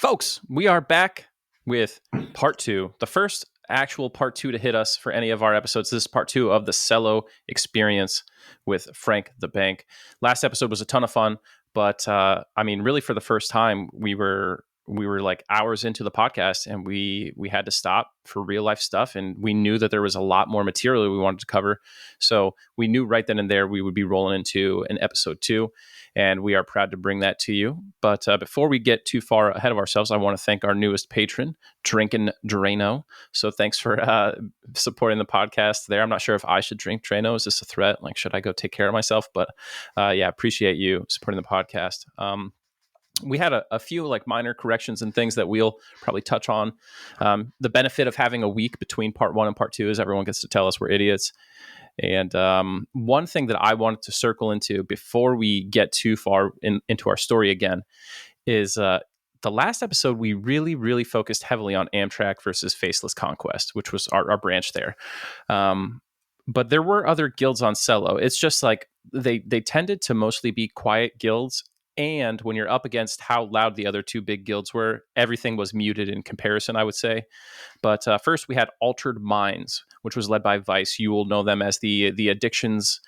Folks, we are back with part two, the first actual part two to hit us for any of our episodes. This is part two of the Selo experience with FranktheBank. Last episode was a ton of fun, but really for the first time, we were like hours into the podcast and we had to stop for real life stuff, and we knew that there was a lot more material we wanted to cover. So we knew right then and there we would be rolling into an episode two, and we are proud to bring that to you. But before we get too far ahead of ourselves, I want to thank our newest patron, Drinkin' Drano. So thanks for supporting the podcast there. I'm not sure if I should drink Drano. Is this a threat? Like, should I go take care of myself? But appreciate you supporting the podcast. We had a few like minor corrections and things that we'll probably touch on. The benefit of having a week between part one and part two is everyone gets to tell us we're idiots. And one thing that I wanted to circle into before we get too far into our story again is the last episode, we really, really focused heavily on Amtrak versus Faceless Conquest, which was our branch there. But there were other guilds on Selo. It's just like they tended to mostly be quiet guilds. And when you're up against how loud the other two big guilds were, everything was muted in comparison, I would say. But first, we had Altered Minds, which was led by Vice. You will know them as the addictions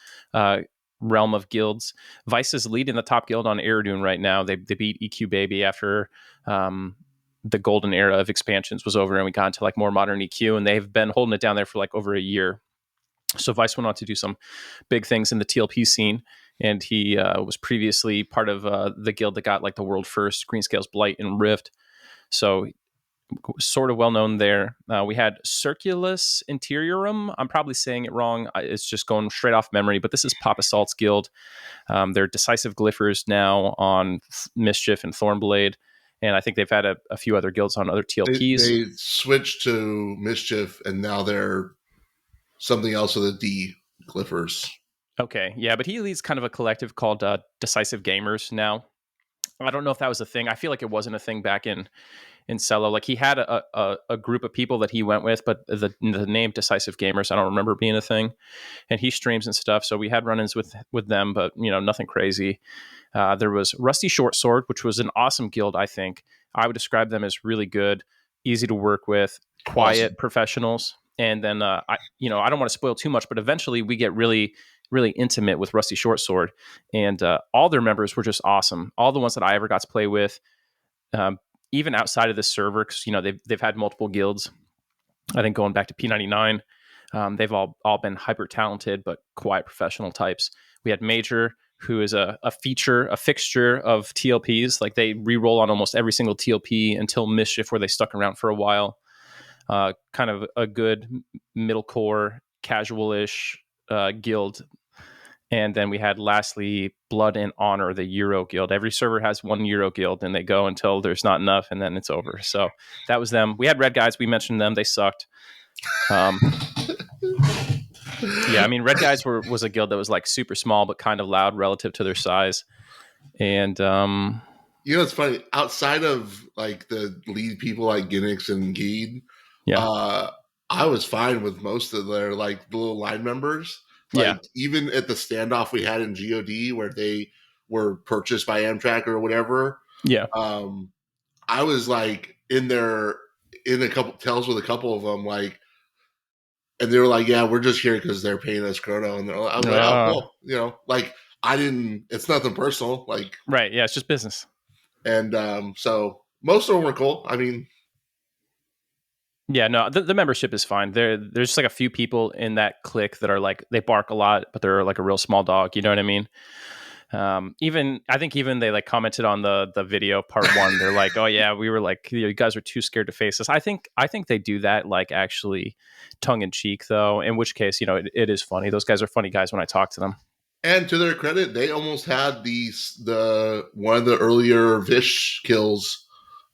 realm of guilds. Vice is leading the top guild on Aerodune right now. They beat EQ Baby after the golden era of expansions was over, and we got into like more modern EQ, and they've been holding it down there for like over a year. So Vice went on to do some big things in the TLP scene. And he was previously part of the guild that got like the world first Greenscale's Blight and Rift. So sort of well known there. We had Circulus Interiorum. I'm probably saying it wrong. It's just going straight off memory, but this is Pop Assault's guild. They're decisive glyphers now on Mischief and Thornblade. And I think they've had a few other guilds on other TLPs. They switched to Mischief, and now they're something else with a D, glyphers. Okay, yeah, but he leads kind of a collective called Decisive Gamers now. I don't know if that was a thing. I feel like it wasn't a thing back in Selo. Like he had a group of people that he went with, but the name Decisive Gamers, I don't remember being a thing. And he streams and stuff, so we had run-ins with them, but nothing crazy. There was Rusty Short Sword, which was an awesome guild, I think. I would describe them as really good, easy to work with, quiet professionals. And then I don't want to spoil too much, but eventually we get really intimate with Rusty Short Sword, and all their members were just awesome. All the ones that I ever got to play with, even outside of this server, because they've had multiple guilds. I think going back to P99, they've all been hyper talented but quiet professional types. We had Major, who is a fixture of TLPs. Like they re-roll on almost every single TLP until Mischief, where they stuck around for a while. Kind of a good middle core, casual-ish guild. And then we had lastly Blood and Honor, the Euro guild. Every server has one Euro guild, and they go until there's not enough, and then it's over. So that was them. We had Red Guys. We mentioned them. They sucked. Red Guys was a guild that was like super small but kind of loud relative to their size. And it's funny. Outside of like the lead people like Ginnix and Geed, I was fine with most of their like little line members. Even at the standoff we had in GOD where they were purchased by Amtrak or whatever. Yeah. I was like in a couple tells with a couple of them, like, and they were like, yeah, we're just here because they're paying us chrono. And I was like, oh, cool. It's nothing personal. Like, right. Yeah. It's just business. And so most of them were cool. I mean, yeah, no, the membership is fine. There's just like a few people in that clique that are like, they bark a lot, but they're like a real small dog. You know what I mean? I think they like commented on the video part one. They're like, oh yeah, we were like, you guys are too scared to face us. I think they do that like actually tongue in cheek though, in which case, it is funny. Those guys are funny guys when I talk to them. And to their credit, they almost had the one of the earlier Vish kills,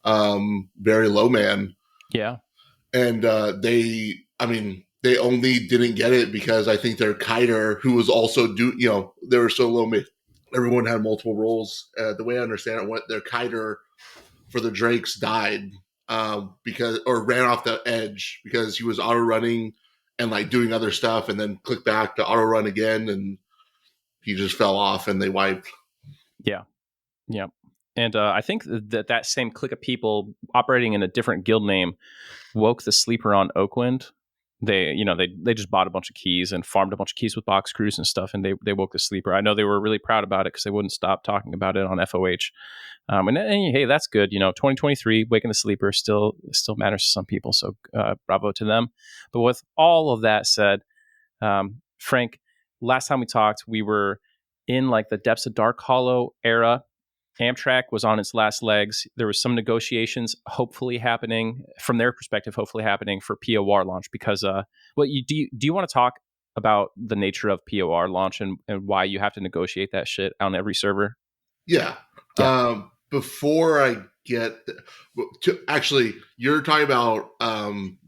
very low man. Yeah. And they only didn't get it because I think their kiter, who was also they were so low mid. Everyone had multiple roles. The way I understand it, their kiter for the Drakes died or ran off the edge because he was auto running and like doing other stuff, and then clicked back to auto run again, and he just fell off and they wiped. Yeah. And I think that same clique of people operating in a different guild name woke the sleeper on Oakwind. They just bought a bunch of keys and farmed a bunch of keys with box crews and stuff, and they woke the sleeper. I know they were really proud about it because they wouldn't stop talking about it on FOH. And hey, that's good. 2023 waking the sleeper still matters to some people, so bravo to them. But with all of that said, Frank, last time we talked, we were in like the depths of Dark Hollow era. Amtrak was on its last legs. There was some negotiations hopefully happening from their perspective, for POR launch because do you want to talk about the nature of POR launch and why you have to negotiate that shit on every server? Yeah. Before I get actually, you're talking about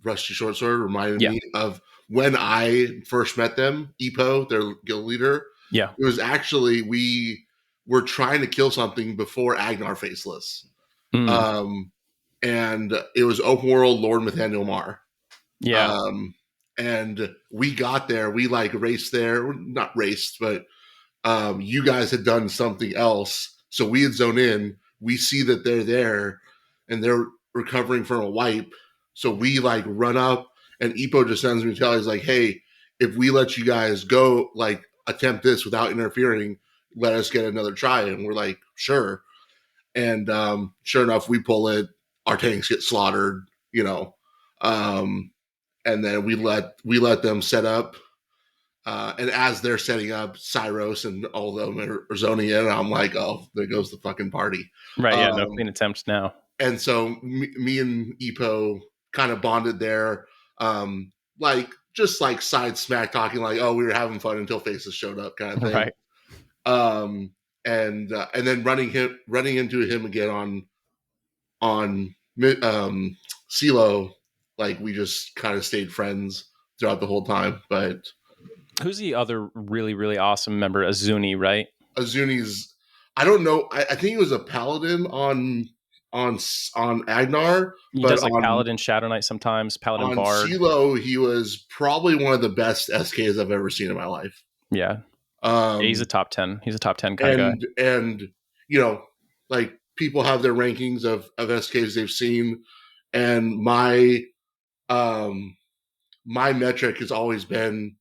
Rusty Short Sword reminded me of when I first met them, Epo, their guild leader. Yeah. It was actually, we were trying to kill something before Agnarr Faceless. And it was open world Lord Nathaniel Mar. Yeah. And we got there, we like raced there, not raced, but you guys had done something else. So we had zoned in. We see that they're there and they're recovering from a wipe. So we like run up and Epo just sends me a tell. He's like, hey, if we let you guys go, like attempt this without interfering, let us get another try. And we're like, sure. And sure enough, we pull it. Our tanks get slaughtered, and then we let them set up. And as they're setting up, Cyros and all of them are zoning in. And I'm like, oh, there goes the fucking party. Right, yeah, no clean attempts now. And so me and Epo kind of bonded there, just like side smack talking, like, oh, we were having fun until Faces showed up, kind of thing. Right. And then running into him again on Selo, like we just kind of stayed friends throughout the whole time. But who's the other really, really awesome member? Azuni, right? Azuni's, I don't know. I think he was a paladin on Agnarr. He does like Paladin, Shadow Knight sometimes, Paladin Bard. On Selo, he was probably one of the best SKs I've ever seen in my life. Yeah. He's a top 10. He's a top 10 kind of guy. And, like people have their rankings of SKs they've seen. And my metric has always been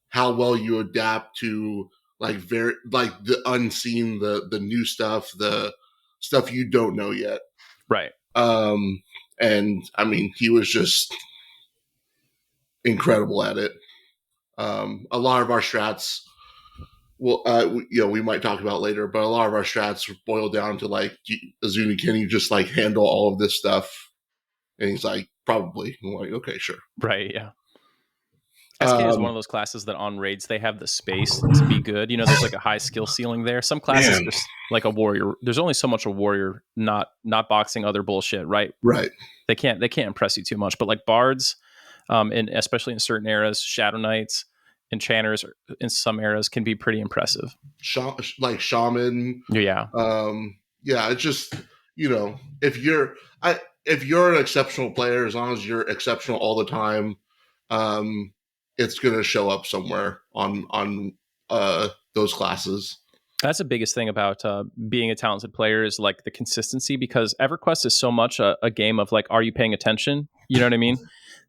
how well you adapt to like the unseen, the new stuff, the stuff you don't know yet. Right. And I mean, he was just incredible at it. A lot of our strats, we might talk about later, but a lot of our strats boil down to like, Azuni, can you just like handle all of this stuff? And he's like, probably. I'm like, okay, sure. Right. Yeah. SK is one of those classes that on raids, they have the space to be good. There's like a high skill ceiling there. Some classes, just like a warrior, there's only so much a warrior not boxing other bullshit, right? Right. They can't impress you too much. But like bards, and especially in certain eras, Shadow Knights, enchanters in some eras can be pretty impressive. Like shaman. Yeah. It's just, if you're an exceptional player, as long as you're exceptional all the time, it's going to show up somewhere on those classes. That's the biggest thing about being a talented player is like the consistency, because EverQuest is so much a game of like, are you paying attention? You know what I mean?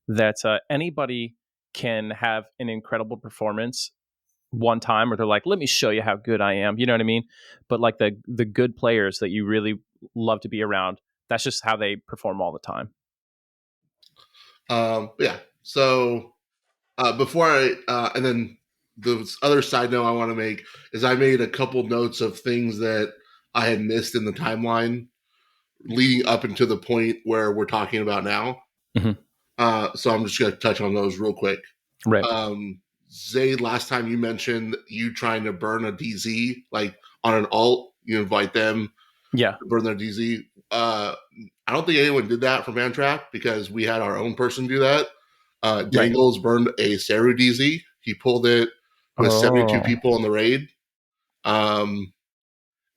That anybody can have an incredible performance one time where they're like, let me show you how good I am. You know what I mean? But like the good players that you really love to be around, that's just how they perform all the time. Yeah. So before and then the other side note I want to make is I made a couple notes of things that I had missed in the timeline leading up into the point where we're talking about now. Mm-hmm. So I'm just going to touch on those real quick. Right. Zaide, last time you mentioned you trying to burn a DZ, like on an alt, you invite them to burn their DZ. I don't think anyone did that from Amtrak because we had our own person do that. Dangles burned a Seru DZ. He pulled it with 72 people in the raid.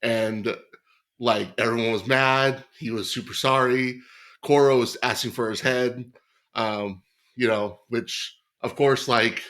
And like everyone was mad. He was super sorry. Koro was asking for his head. Which of course, like,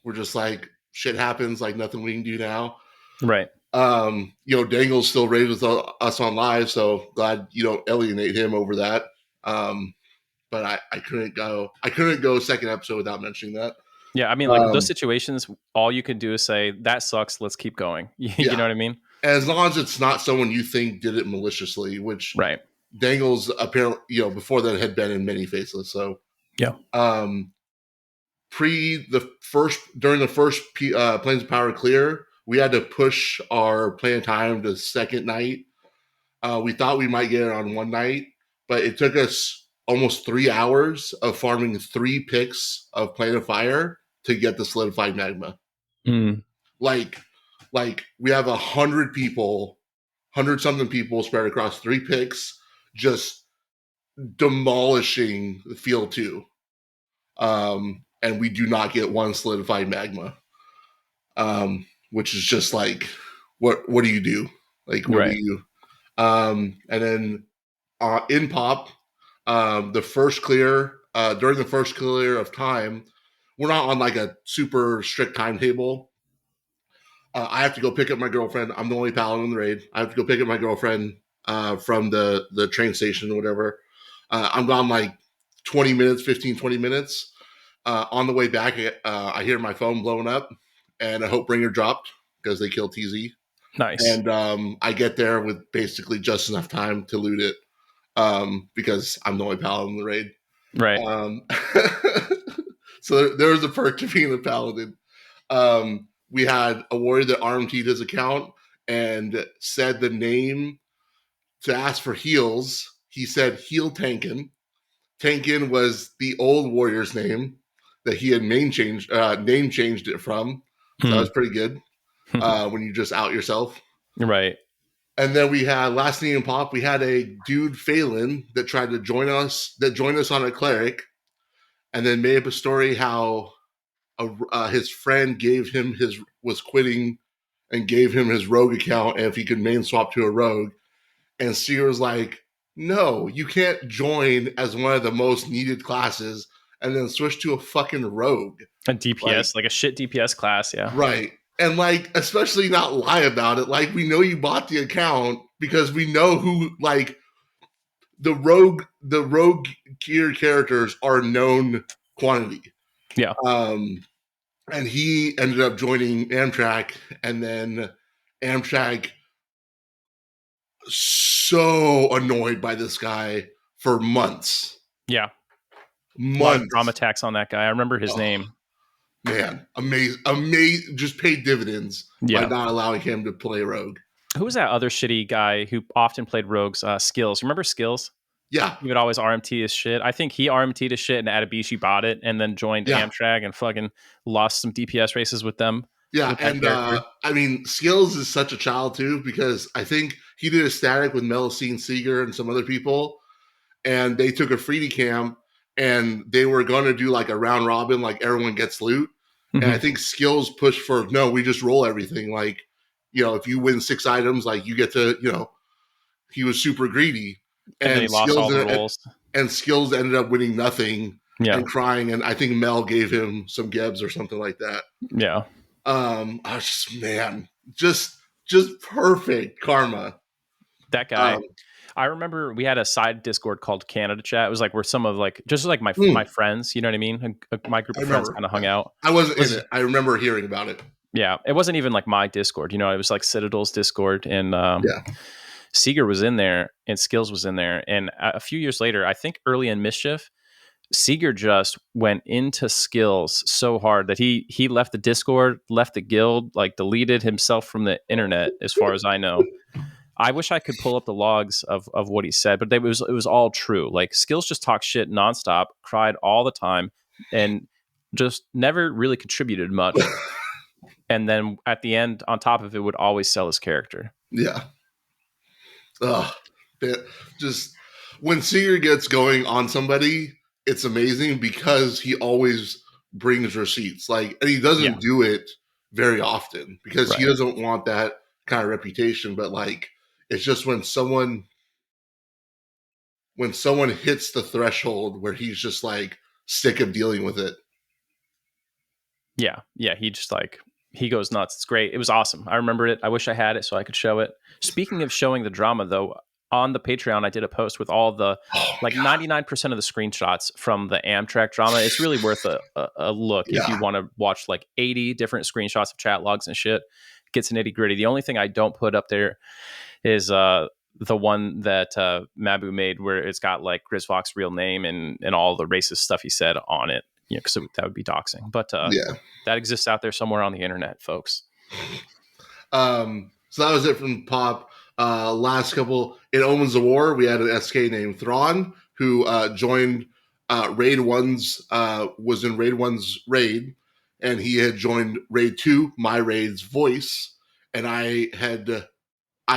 we're just like, shit happens, like nothing we can do now. Right. Dangle's still raised with us on live, so glad you don't alienate him over that. But I couldn't go second episode without mentioning that. Yeah, I mean, like those situations, all you can do is say that sucks. Let's keep going. You know what I mean? As long as it's not someone you think did it maliciously, which right. Dangle's apparently, before that had been in many Faceless. So yeah. During the first Planes of Power clear, we had to push our play time to second night. We thought we might get it on one night, but it took us almost 3 hours of farming 3 picks of Plane of Fire to get the solidified magma. Like we have 100 something people spread across 3 picks, just demolishing the field 2. And we do not get one solidified magma. Which is just like, what do you do? Like, what do you? And then in pop, the first clear, during the first clear of time, we're not on like a super strict timetable. I have to go pick up my girlfriend. I'm the only paladin in the raid. I have to go pick up my girlfriend from the train station or whatever. I'm gone like 20 minutes. On the way back, I hear my phone blowing up, and a Hopebringer dropped because they killed TZ. Nice. And I get there with basically just enough time to loot it because I'm the only paladin in the raid. Right. So there was a perk to being a paladin. We had a warrior that RMT'd his account and said the name to ask for heals. He said Heal Tankin. Tankin was the old warrior's name that he had name changed it from. So that was pretty good when you just out yourself. Right. And then we had last thing in pop, we had a dude Phelan that tried to joined us on a cleric, and then made up a story how his friend was quitting and gave him his rogue account, and if he could main swap to a rogue. And Seer was like, no, you can't join as one of the most needed classes and then switch to a fucking rogue. A DPS, like a shit DPS class, yeah. Right. And like, especially not lie about it. Like, we know you bought the account because we know who, like, the rogue gear characters are known quantity. Yeah. And he ended up joining Amtrak, and then Amtrak so annoyed by this guy for months. Yeah. Months. A lot of drama tax on that guy. I remember his name. Man, amazing. Just paid dividends by not allowing him to play rogue. Who was that other shitty guy who often played rogues? Skills. Remember Skills? Yeah. He would always RMT his shit. I think he RMT'd his shit and Adabishi bought it and then joined Amtrak and fucking lost some DPS races with them. Yeah, and I mean, Skills is such a child too, because I think he did a static with Melusine Seeger and some other people, and they took a freedy camp, and they were going to do like a round robin, like everyone gets loot. And I think Skills pushed for, no, we just roll everything. Like, if you win 6 items, like you get to, he was super greedy. And he lost all the rolls. And Skills ended up winning nothing and crying. And I think Mel gave him some gebs or something like that. Yeah. Just perfect karma. That guy. I remember we had a side Discord called Canada Chat. It was like where some of just like my friends, you know what I mean? My group of friends kind of hung out. I wasn't in it. I remember hearing about it. Yeah, it wasn't even like my Discord. It was like Citadel's Discord, and Seeger was in there, and Skills was in there. And a few years later, I think early in Mischief, Seeger just went into Skills so hard that he left the Discord, left the guild, like deleted himself from the internet, as far as I know. I wish I could pull up the logs of what he said, but it was all true. Like, Skills just talked shit nonstop, cried all the time, and just never really contributed much. And then at the end, on top of it, would always sell his character. Yeah. Just when Seeger gets going on somebody, it's amazing because he always brings receipts. Like, and he doesn't do it very often because he doesn't want that kind of reputation. But like, it's just when someone hits the threshold where he's just like sick of dealing with it. Yeah. Yeah. he goes nuts. It's great. It was awesome. I remember it. I wish I had it so I could show it. Speaking of showing the drama, though, on the Patreon, I did a post with all the 99% of the screenshots from the Amtrak drama. It's really worth a look if you want to watch like 80 different screenshots of chat logs and shit. It gets nitty gritty. The only thing I don't put up there is the one that Mabu made where it's got like Grisvox's real name and all the racist stuff he said on it. Because that would be doxing. But that exists out there somewhere on the internet, folks. So that was it from Pop. Last couple in Omens of War, we had an SK named Thrawn who joined Raid 1's was in Raid 1's raid, and he had joined Raid 2, my raid's voice, and I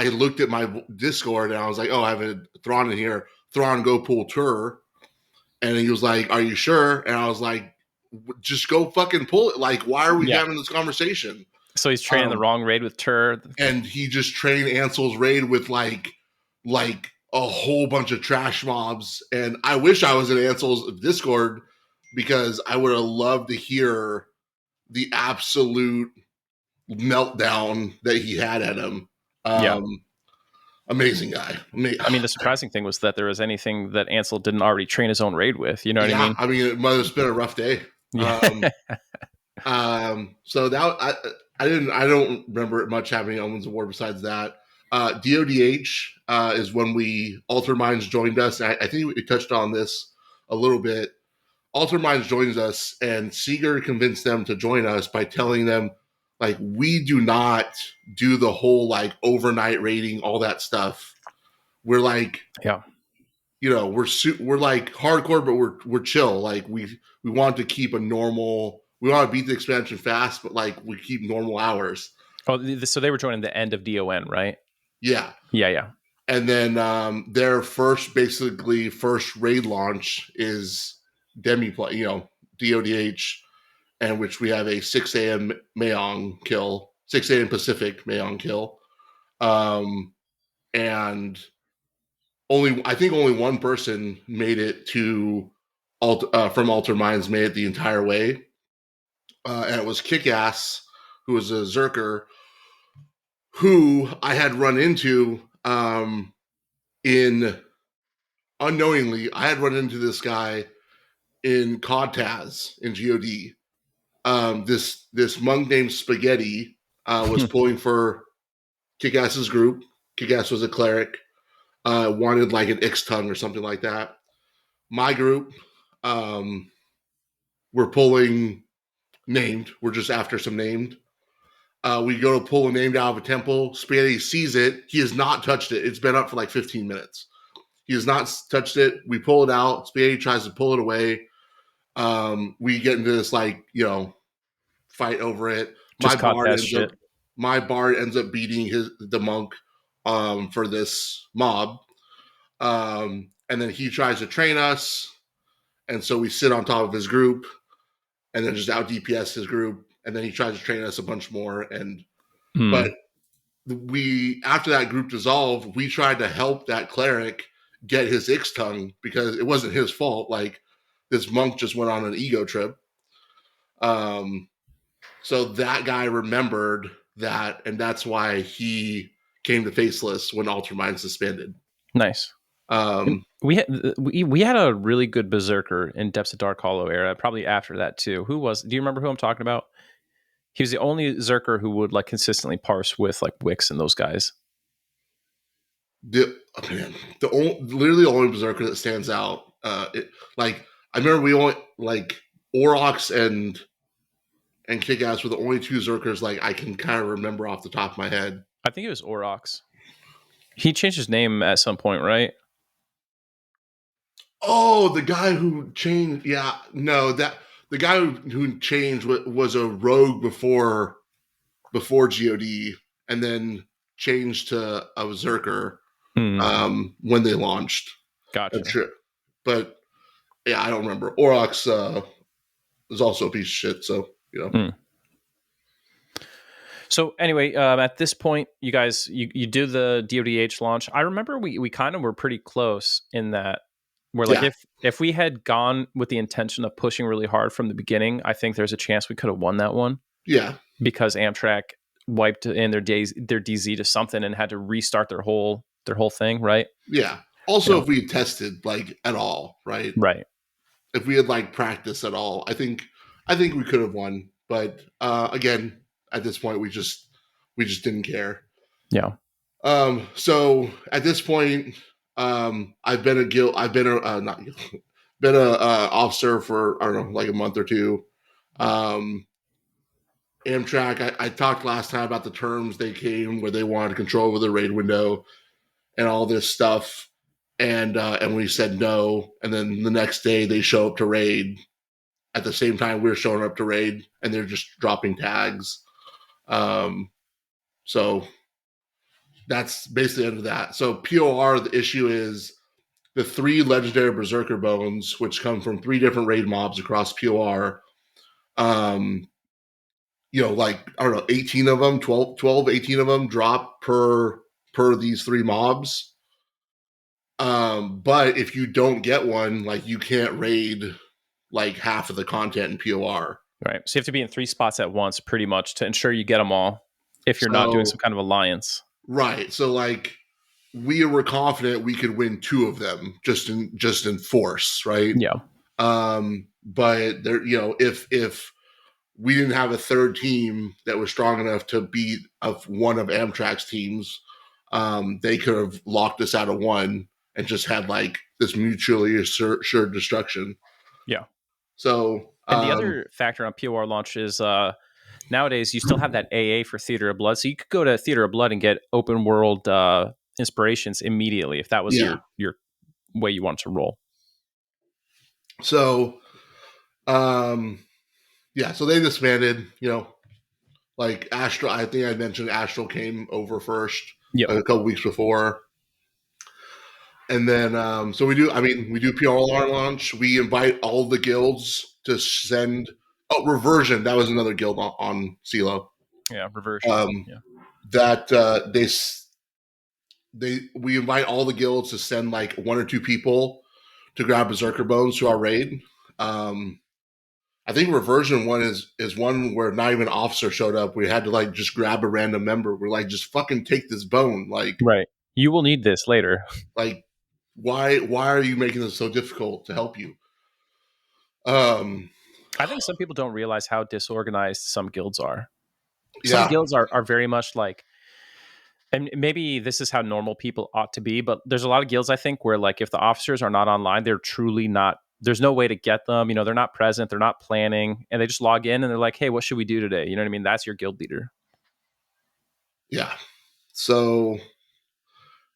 looked at my Discord and I was like, oh, I have a Thrawn in here. Thrawn, go pull Tur. And he was like, are you sure? And I was like, just go fucking pull it. Like, why are we having this conversation? So he's training the wrong raid with Tur. And he just trained Ansel's raid with like a whole bunch of trash mobs. And I wish I was in Ansel's Discord because I would have loved to hear the absolute meltdown that he had at him. Amazing guy. I mean, the surprising thing was that there was anything that Ansel didn't already train his own raid with. You know what I mean? I mean, it must have been a rough day. So that I don't remember much happening in Omens of War besides that. DODH is when Alter Minds joined us. I think we touched on this a little bit. Alter Minds joins us, and Seeger convinced them to join us by telling them, like, we do not do the whole like overnight raiding, all that stuff. We're like, we're like hardcore, but we're chill. Like we want to keep a normal. We want to beat the expansion fast, but like we keep normal hours. Oh, so they were joining the end of DON, right? Yeah. And then their first raid launch is Demiplane, DODH, and which we have a 6 a.m. Mayong kill, 6 a.m. Pacific Mayong kill. And I think only one person made it from Alter Minds made it the entire way. And it was Kickass, who was a Zerker, who I had run into unknowingly. I had run into this guy in Codtaz in GOD. This monk named Spaghetti was pulling for Kickass's group. Kickass was a cleric, wanted like an X-Tongue or something like that. My group, we're pulling named. We're just after some named. We go to pull a named out of a temple. Spaghetti sees it. He has not touched it. It's been up for like 15 minutes. He has not touched it. We pull it out. Spaghetti tries to pull it away. We get into this fight over it. My bard ends up beating the monk for this mob. And then he tries to train us. And so we sit on top of his group and then just out DPS his group. And then he tries to train us a bunch more. But after that group dissolved, we tried to help that cleric get his X-Tongue because it wasn't his fault. Like, this monk just went on an ego trip. So that guy remembered that, and that's why he came to Faceless when Alter Minds suspended. Nice. We had a really good Berserker in Depths of Dark Hollow era, probably after that too. Do you remember who I'm talking about? He was the only Zerker who would like consistently parse with like Wix and those guys. Literally the only Berserker that stands out. I remember we only like Aurochs and Kickass were the only two Zerkers like I can kind of remember off the top of my head. I think it was Aurochs. He changed his name at some point, right? Oh, the guy who changed. Yeah, no, the guy who changed was a rogue before GOD, and then changed to a Berserker when they launched. Gotcha. But yeah, I don't remember. Aurochs is also a piece of shit. So So anyway, at this point, you guys, you do the DODH launch. I remember we kind of were pretty close in that. Where like if we had gone with the intention of pushing really hard from the beginning, I think there's a chance we could have won that one. Yeah. because Amtrak wiped in their DZ to something and had to restart their whole thing, right? Yeah. Also, if we had tested like at all, right? Right. If we had like practiced at all, I think we could have won. But again, at this point, we just didn't care. Yeah. So at this point, I've been not been a officer for, I don't know, like a month or two. Amtrak, I talked last time about the terms they came where they wanted control over the raid window and all this stuff, and we said no, and then the next day they show up to raid at the same time we're showing up to raid, and they're just dropping tags. So that's basically the end of that. So POR, the issue is the 3 legendary berserker bones, which come from 3 different raid mobs across POR. Like, I don't know, 18 of them, 12, 18 of them drop per these 3 mobs. But if you don't get one, like, you can't raid like half of the content in POR. Right. So you have to be in 3 spots at once pretty much to ensure you get them all if you're not doing some kind of alliance. Right. So like, we were confident we could win 2 of them just in force, right? Yeah. But there, if we didn't have a third team that was strong enough to beat one of Amtrak's teams, they could have locked us out of 1 and just had like this mutually assured destruction. Yeah. So, and the other factor on POR launch is nowadays you still have that AA for Theater of Blood, so you could go to Theater of Blood and get open world inspirations immediately if that was your way you wanted to roll. So, so they disbanded. Like Astral, I think I mentioned Astral came over first, a couple weeks before. And then, so we do PR launch. We invite all the guilds to send. Oh, Reversion. That was another guild on Selo. Yeah, Reversion. That we invite all the guilds to send like 1 or 2 people to grab Berserker Bones to our raid. I think Reversion one is one where not even an officer showed up. We had to like just grab a random member. We're like, just fucking take this bone. Like, right. You will need this later. Like, why are you making this so difficult to help you? I think some people don't realize how disorganized some guilds are. Some guilds are very much like, and maybe this is how normal people ought to be, but there's a lot of guilds, I think, where like if the officers are not online, they're truly not, there's no way to get them. They're not present, they're not planning, and they just log in and they're like, hey, what should we do today? You know what I mean? That's your guild leader. Yeah. So,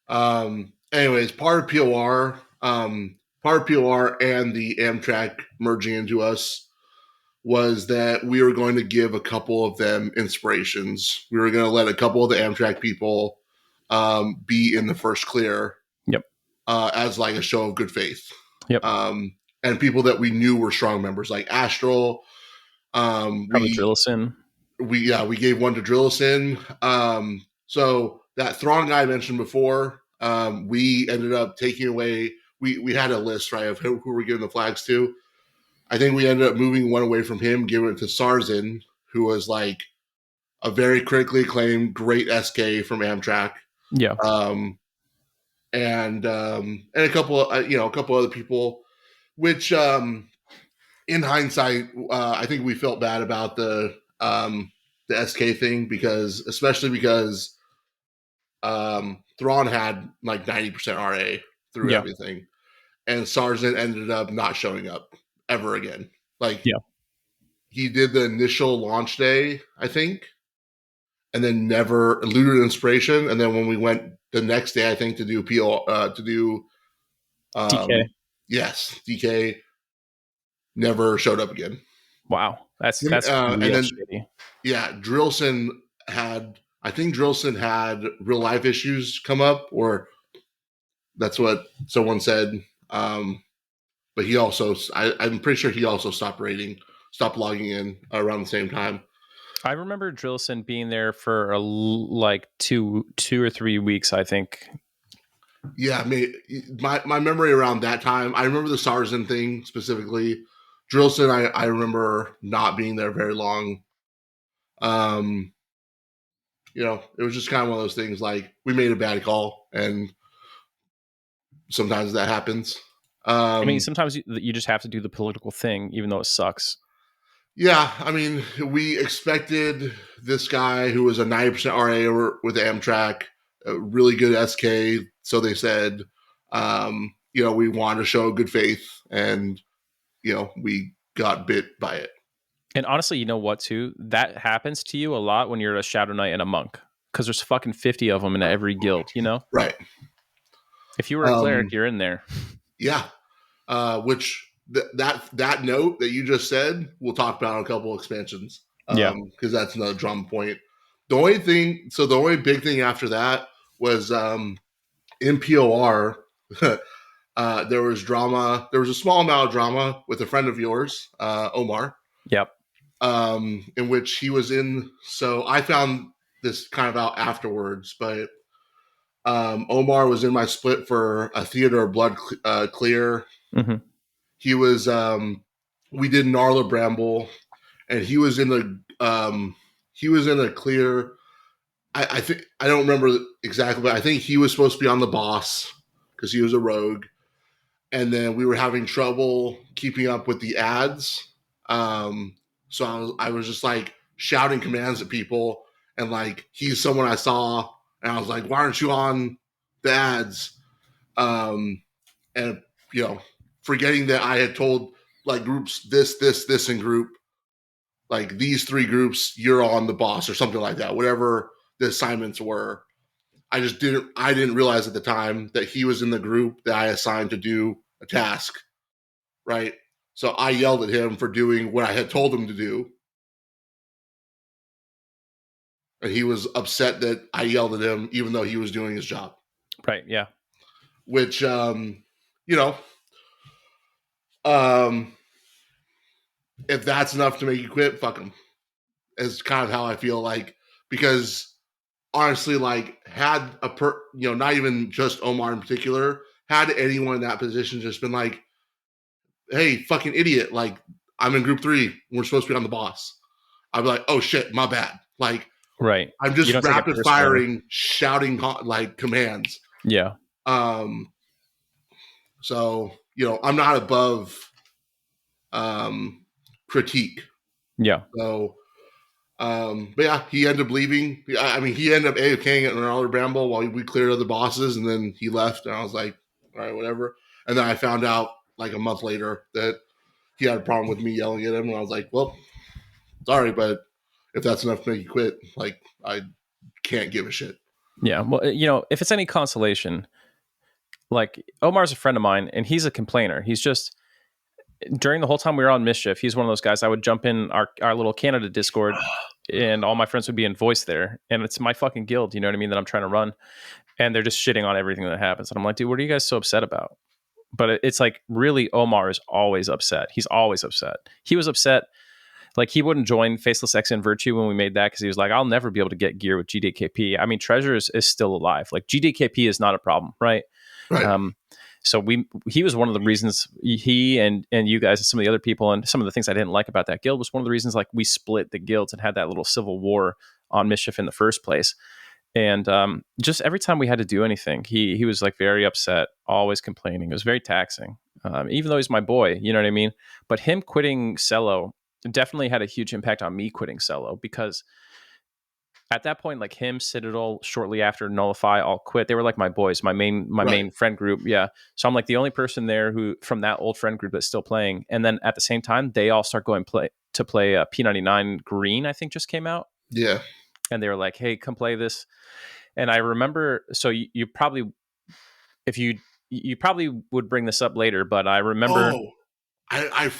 anyways, part of POR and the Amtrak merging into us was that we were going to give a couple of them inspirations. We were going to let a couple of the Amtrak people be in the first clear. Yep. As like a show of good faith. Yep. And people that we knew were strong members, like Astral. Probably Drillison. We gave one to Drillison. So that Thrawn guy I mentioned before, we ended up taking away. We had a list, right, of who we're giving the flags to. I think we ended up moving one away from him, giving it to Sarzin, who was like a very critically acclaimed, great SK from Amtrak. Yeah. And a couple other people, which in hindsight, I think we felt bad about the SK thing especially because Thrawn had like 90% RA through everything, and Sarzin ended up not showing up ever again. Like, he did the initial launch day, I think, and then never eluded inspiration. And then when we went the next day, I think to do DK. Yes, DK never showed up again. Wow, that's real shitty. Yeah, Drillson had real life issues come up, or that's what someone said. But he also, I'm pretty sure he also stopped logging in around the same time. I remember Drillson being there for like two or 3 weeks, I think. Yeah, my memory around that time, I remember the Sarzin thing specifically. Drillson, I remember not being there very long. Um, it was just kind of one of those things. Like, we made a bad call, and sometimes that happens. I mean, sometimes you just have to do the political thing, even though it sucks. Yeah, I mean, we expected this guy who was a 90% RA with Amtrak, a really good SK. So they said, we wanted to show good faith, and we got bit by it. And honestly, you know what, too? That happens to you a lot when you're a Shadow Knight and a monk, because there's fucking 50 of them in every guild, Right. If you were a cleric, you're in there. Yeah. Which that note that you just said, we'll talk about in a couple expansions. Because that's another drama point. The only big thing after that was in POR, there was drama. There was a small amount of drama with a friend of yours, Omar. Yep. In which he was in. So I found this kind of out afterwards, but Omar was in my split for a Theater of Blood clear. Mm-hmm. He was. We did Gnarla Bramble, and he was in the. He was in a clear. I think I don't remember exactly, but I think he was supposed to be on the boss because he was a rogue, and then we were having trouble keeping up with the ads. So I was just like shouting commands at people, and like, he's someone I saw, and I was like, "Why aren't you on the ads?" And forgetting that I had told like groups this and group, like these three groups, you're on the boss or something like that. Whatever the assignments were, I didn't realize at the time that he was in the group that I assigned to do a task, right? So I yelled at him for doing what I had told him to do. And he was upset that I yelled at him, even though he was doing his job. Right, yeah. Which, if that's enough to make you quit, fuck him. Is kind of how I feel like, because honestly, like, had not even just Omar in particular, had anyone in that position just been like, "Hey, fucking idiot, like, I'm in group 3, we're supposed to be on the boss," I'd be like, "Oh shit, my bad." Like, right. I'm just rapid firing, shouting like commands. Yeah. So, I'm not above critique. Yeah. So, but yeah, he ended up leaving. I mean, he ended up AFKing at Gnarla Bramble while we cleared other bosses, and then he left, and I was like, all right, whatever. And then I found out like a month later that he had a problem with me yelling at him, and I was like, well, sorry, but if that's enough to make you quit, like, I can't give a shit. Yeah. Well, if it's any consolation, like, Omar's a friend of mine, and he's a complainer. He's just, during the whole time we were on Mischief, he's one of those guys. I would jump in our little Canada Discord, and all my friends would be in voice there, and it's my fucking guild, you know what I mean, that I'm trying to run, and they're just shitting on everything that happens, and I'm like, dude, what are you guys so upset about? But it's like, really, Omar is always upset. He's always upset. He was upset. Like, he wouldn't join Faceless X and Virtue when we made that, because he was like, I'll never be able to get gear with GDKP. I mean, Treasure is still alive. Like, GDKP is not a problem, right? So he was one of the reasons, he and you guys and some of the other people, and some of the things I didn't like about that guild, was one of the reasons, like, we split the guilds and had that little civil war on Mischief in the first place. And just every time we had to do anything, he was like very upset, always complaining. It was very taxing, even though he's my boy, you know what I mean? But him quitting Selo definitely had a huge impact on me quitting Selo, because at that point, like, him, Citadel, shortly after Nullify, all quit. They were like my boys, my main friend group. Yeah. So I'm like the only person there who, from that old friend group, that's still playing. And then at the same time, they all start going to play P99 Green, I think just came out. Yeah. And they were like, hey, come play this. And I remember, so you probably, if you probably would bring this up later, but I remember. I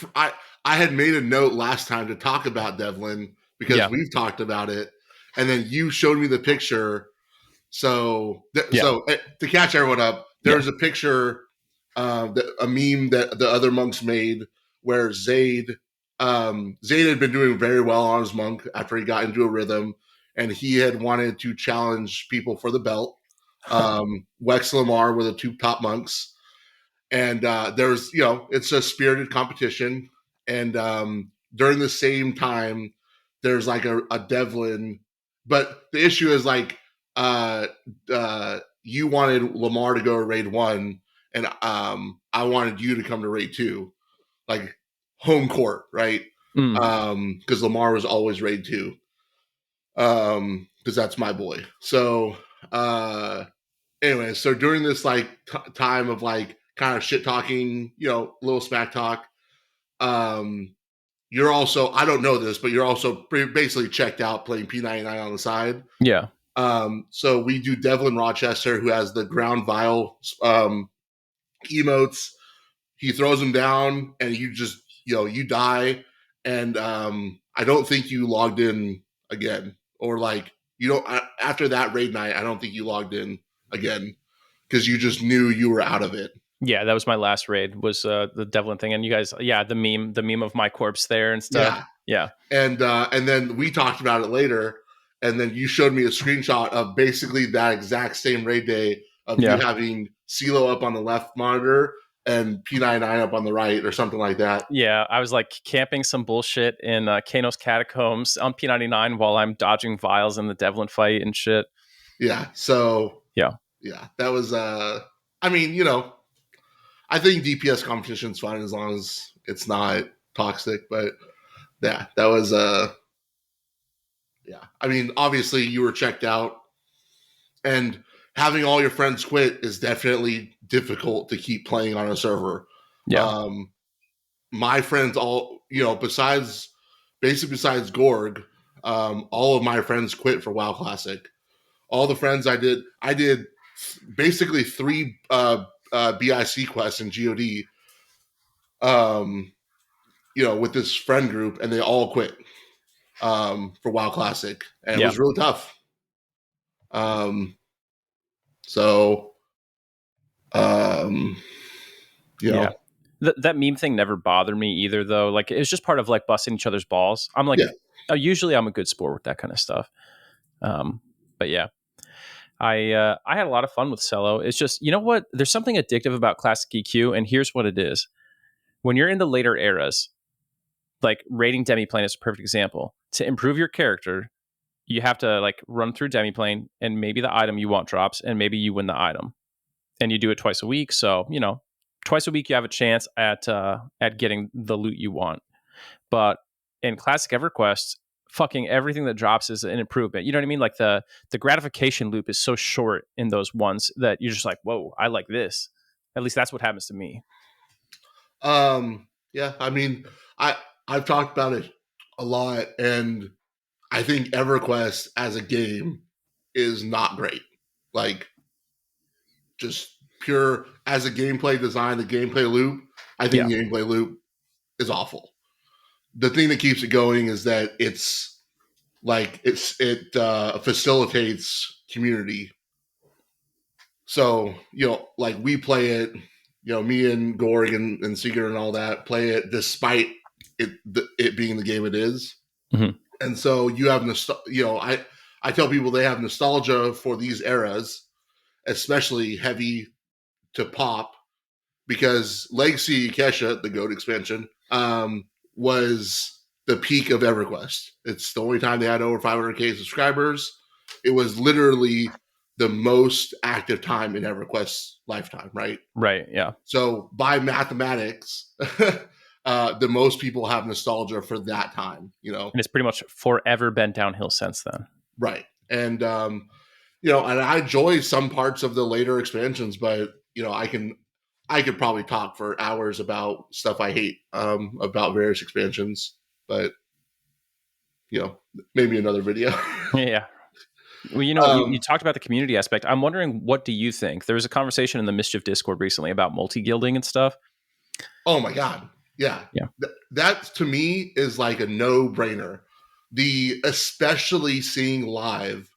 had made a note last time to talk about Devlin, because we've talked about it. And then you showed me the picture. So to catch everyone up, there's a picture, a meme that the other monks made, where Zaide had been doing very well on his monk after he got into a rhythm, and he had wanted to challenge people for the belt. Wex Lamar were the two top monks. And there's, it's a spirited competition. And during the same time, there's like a Devlin, but the issue is like uh you wanted Lamar to go to raid 1, and I wanted you to come to raid 2, like home court, right? Because Lamar was always raid 2, because that's my boy. So anyway, so during this like time of like kind of shit talking, little smack talk, you're also, I don't know this, but you're also basically checked out playing P99 on the side. Yeah. So we do Devlin Rochester, who has the ground vial emotes. He throws them down, and you just, you die. And I don't think you logged in again, or like you don't. After that raid night, I don't think you logged in again because you just knew you were out of it. Yeah, that was my last raid, was the Devlin thing. And you guys, the meme of my corpse there and stuff. Yeah. And then we talked about it later, and then you showed me a screenshot of basically that exact same raid day of you having Selo up on the left monitor and P99 up on the right, or something like that. Yeah, I was like camping some bullshit in Kano's Catacombs on P99 while I'm dodging vials in the Devlin fight and shit. Yeah, so yeah, that was I mean, I think DPS competition's fine as long as it's not toxic, but yeah, that was yeah. I mean, obviously you were checked out, and having all your friends quit is definitely difficult to keep playing on a server. Yeah. My friends all, besides Gorg, all of my friends quit for WoW Classic. All the friends I did basically 3 BIC quests in GOD, with this friend group, and they all quit for WoW Classic, and it was really tough. So, that meme thing never bothered me either, though. Like, it was just part of like busting each other's balls. I'm like, usually I'm a good sport with that kind of stuff. But yeah, I had a lot of fun with Selo. It's just, you know what? There's something addictive about classic EQ, and here's what it is. When you're in the later eras, like raiding Demiplane is a perfect example. To improve your character, you have to like run through Demiplane, and maybe the item you want drops, and maybe you win the item. And you do it twice a week. So, twice a week you have a chance at getting the loot you want. But in classic EverQuest, fucking everything that drops is an improvement. You know what I mean? Like the gratification loop is so short in those ones that you're just like, whoa, I like this. At least that's what happens to me. Yeah, I mean, I've talked about it a lot, and I think EverQuest as a game is not great. Like, just pure as a gameplay design, the gameplay loop, I think the gameplay loop is awful. The thing that keeps it going is that it facilitates community. So, like we play it, me and Gorg and Seeker and all that play it despite it being the game it is. Mm-hmm. And so you have I tell people they have nostalgia for these eras, especially heavy to pop, because Legacy Kesha, the GOAT expansion, was the peak of EverQuest. It's the only time they had over 500K subscribers. It was literally the most active time in EverQuest's lifetime, right? Right, yeah. So by mathematics, the most people have nostalgia for that time, And it's pretty much forever been downhill since then. Right. And, and I enjoy some parts of the later expansions, but, I could probably talk for hours about stuff I hate about various expansions, but, maybe another video. Yeah. Well, you talked about the community aspect. I'm wondering, what do you think? There was a conversation in the Mischief Discord recently about multi-guilding and stuff. Oh my God. Yeah. That to me is like a no-brainer. Especially seeing live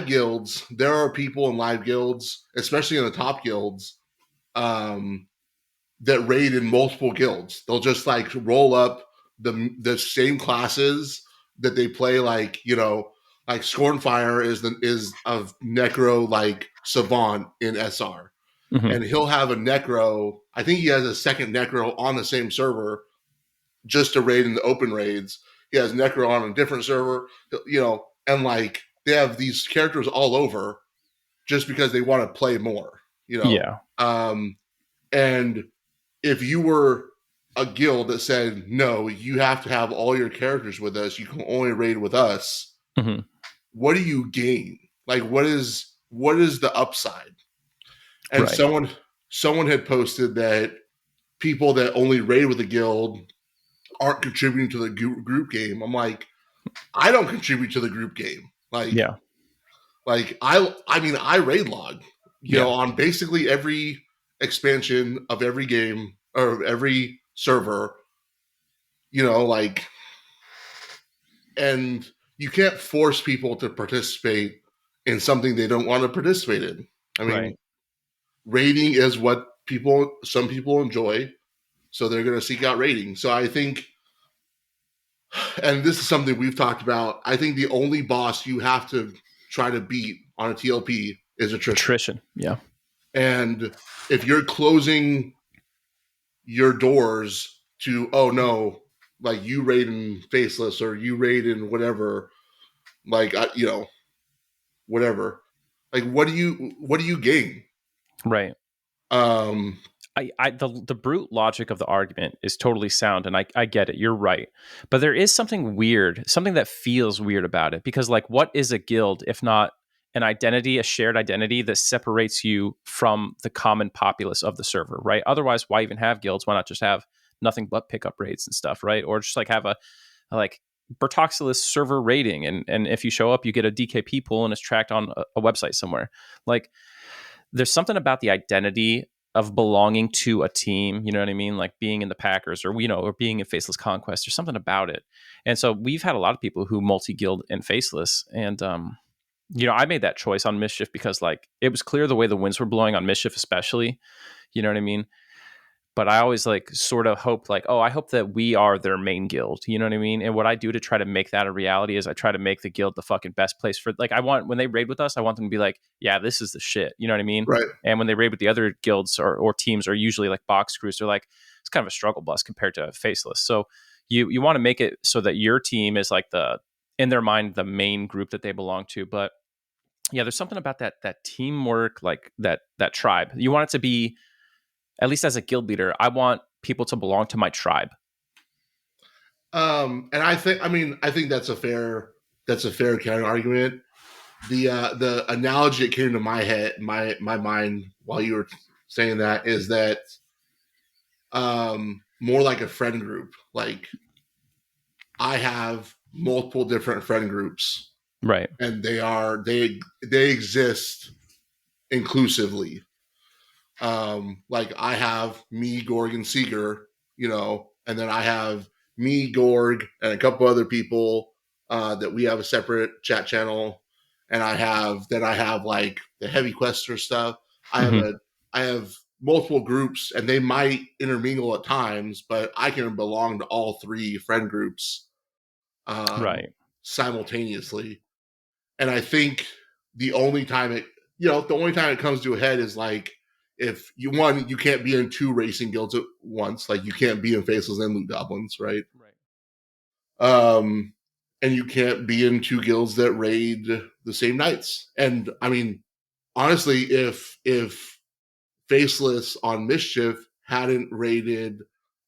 guilds. There are people in live guilds, especially in the top guilds, that raid in multiple guilds. They'll just like roll up the same classes that they play, like, like Scornfire is a Necro like savant in SR. Mm-hmm. And he'll have a Necro. I think he has a second Necro on the same server just to raid in the open raids. He has Necro on a different server, and like they have these characters all over just because they want to play more, Yeah. And if you were a guild that said, no, you have to have all your characters with us, you can only raid with us, mm-hmm. What do you gain? Like, what is the upside? And right. someone had posted that people that only raid with the guild aren't contributing to the group game. I'm like, I don't contribute to the group game. Like, yeah. Like I mean, I raid log, on basically every expansion of every game or every server, like, and you can't force people to participate in something they don't want to participate in. I mean, raiding is what some people enjoy, so they're going to seek out raiding. So I think, and this is something we've talked about, I think the only boss you have to try to beat on a TLP is attrition. Yeah. And if you're closing your doors to, oh no, like you raid in Faceless or you raid in whatever, like, whatever, like, what do you gain? Right. The brute logic of the argument is totally sound, and I get it. You're right. But there is something weird, something that feels weird about it, because like, what is a guild if not an identity, a shared identity that separates you from the common populace of the server, right? Otherwise, why even have guilds? Why not just have nothing but pickup raids and stuff, right? Or just like have a like Bertoxilus server rating, and if you show up, you get a DKP pool and it's tracked on a website somewhere. Like, there's something about the identity of belonging to a team, you know what I mean? Like being in the Packers or, or being in Faceless Conquest, there's something about it. And so we've had a lot of people who multi-guild in Faceless. And, I made that choice on Mischief because like it was clear the way the winds were blowing on Mischief, especially, you know what I mean? But I always like sort of hope like, oh, I hope that we are their main guild. You know what I mean? And what I do to try to make that a reality is I try to make the guild the fucking best place for, like, I want, when they raid with us, I want them to be like, yeah, this is the shit. You know what I mean? Right. And when they raid with the other guilds or teams are usually like box crews, they're like, it's kind of a struggle bus compared to Faceless. So you want to make it so that your team is like in their mind, the main group that they belong to. But yeah, there's something about that teamwork, like that tribe. You want it to be, at least as a guild leader, I want people to belong to my tribe. And I think that's a fair counter argument. The analogy that came to my mind while you were saying that is that more like a friend group. Like, I have multiple different friend groups, right? And they exist inclusively. Like I have me, Gorg, and Seeger, and then I have me, Gorg, and a couple other people that we have a separate chat channel, and I have like the heavy quester stuff. I have multiple groups, and they might intermingle at times, but I can belong to all three friend groups, right, simultaneously. And I think the only time it comes to a head is like if you can't be in two racing guilds at once, like you can't be in Faceless and Loot Goblins, right? And you can't be in two guilds that raid the same nights. And I mean, honestly, if Faceless on Mischief hadn't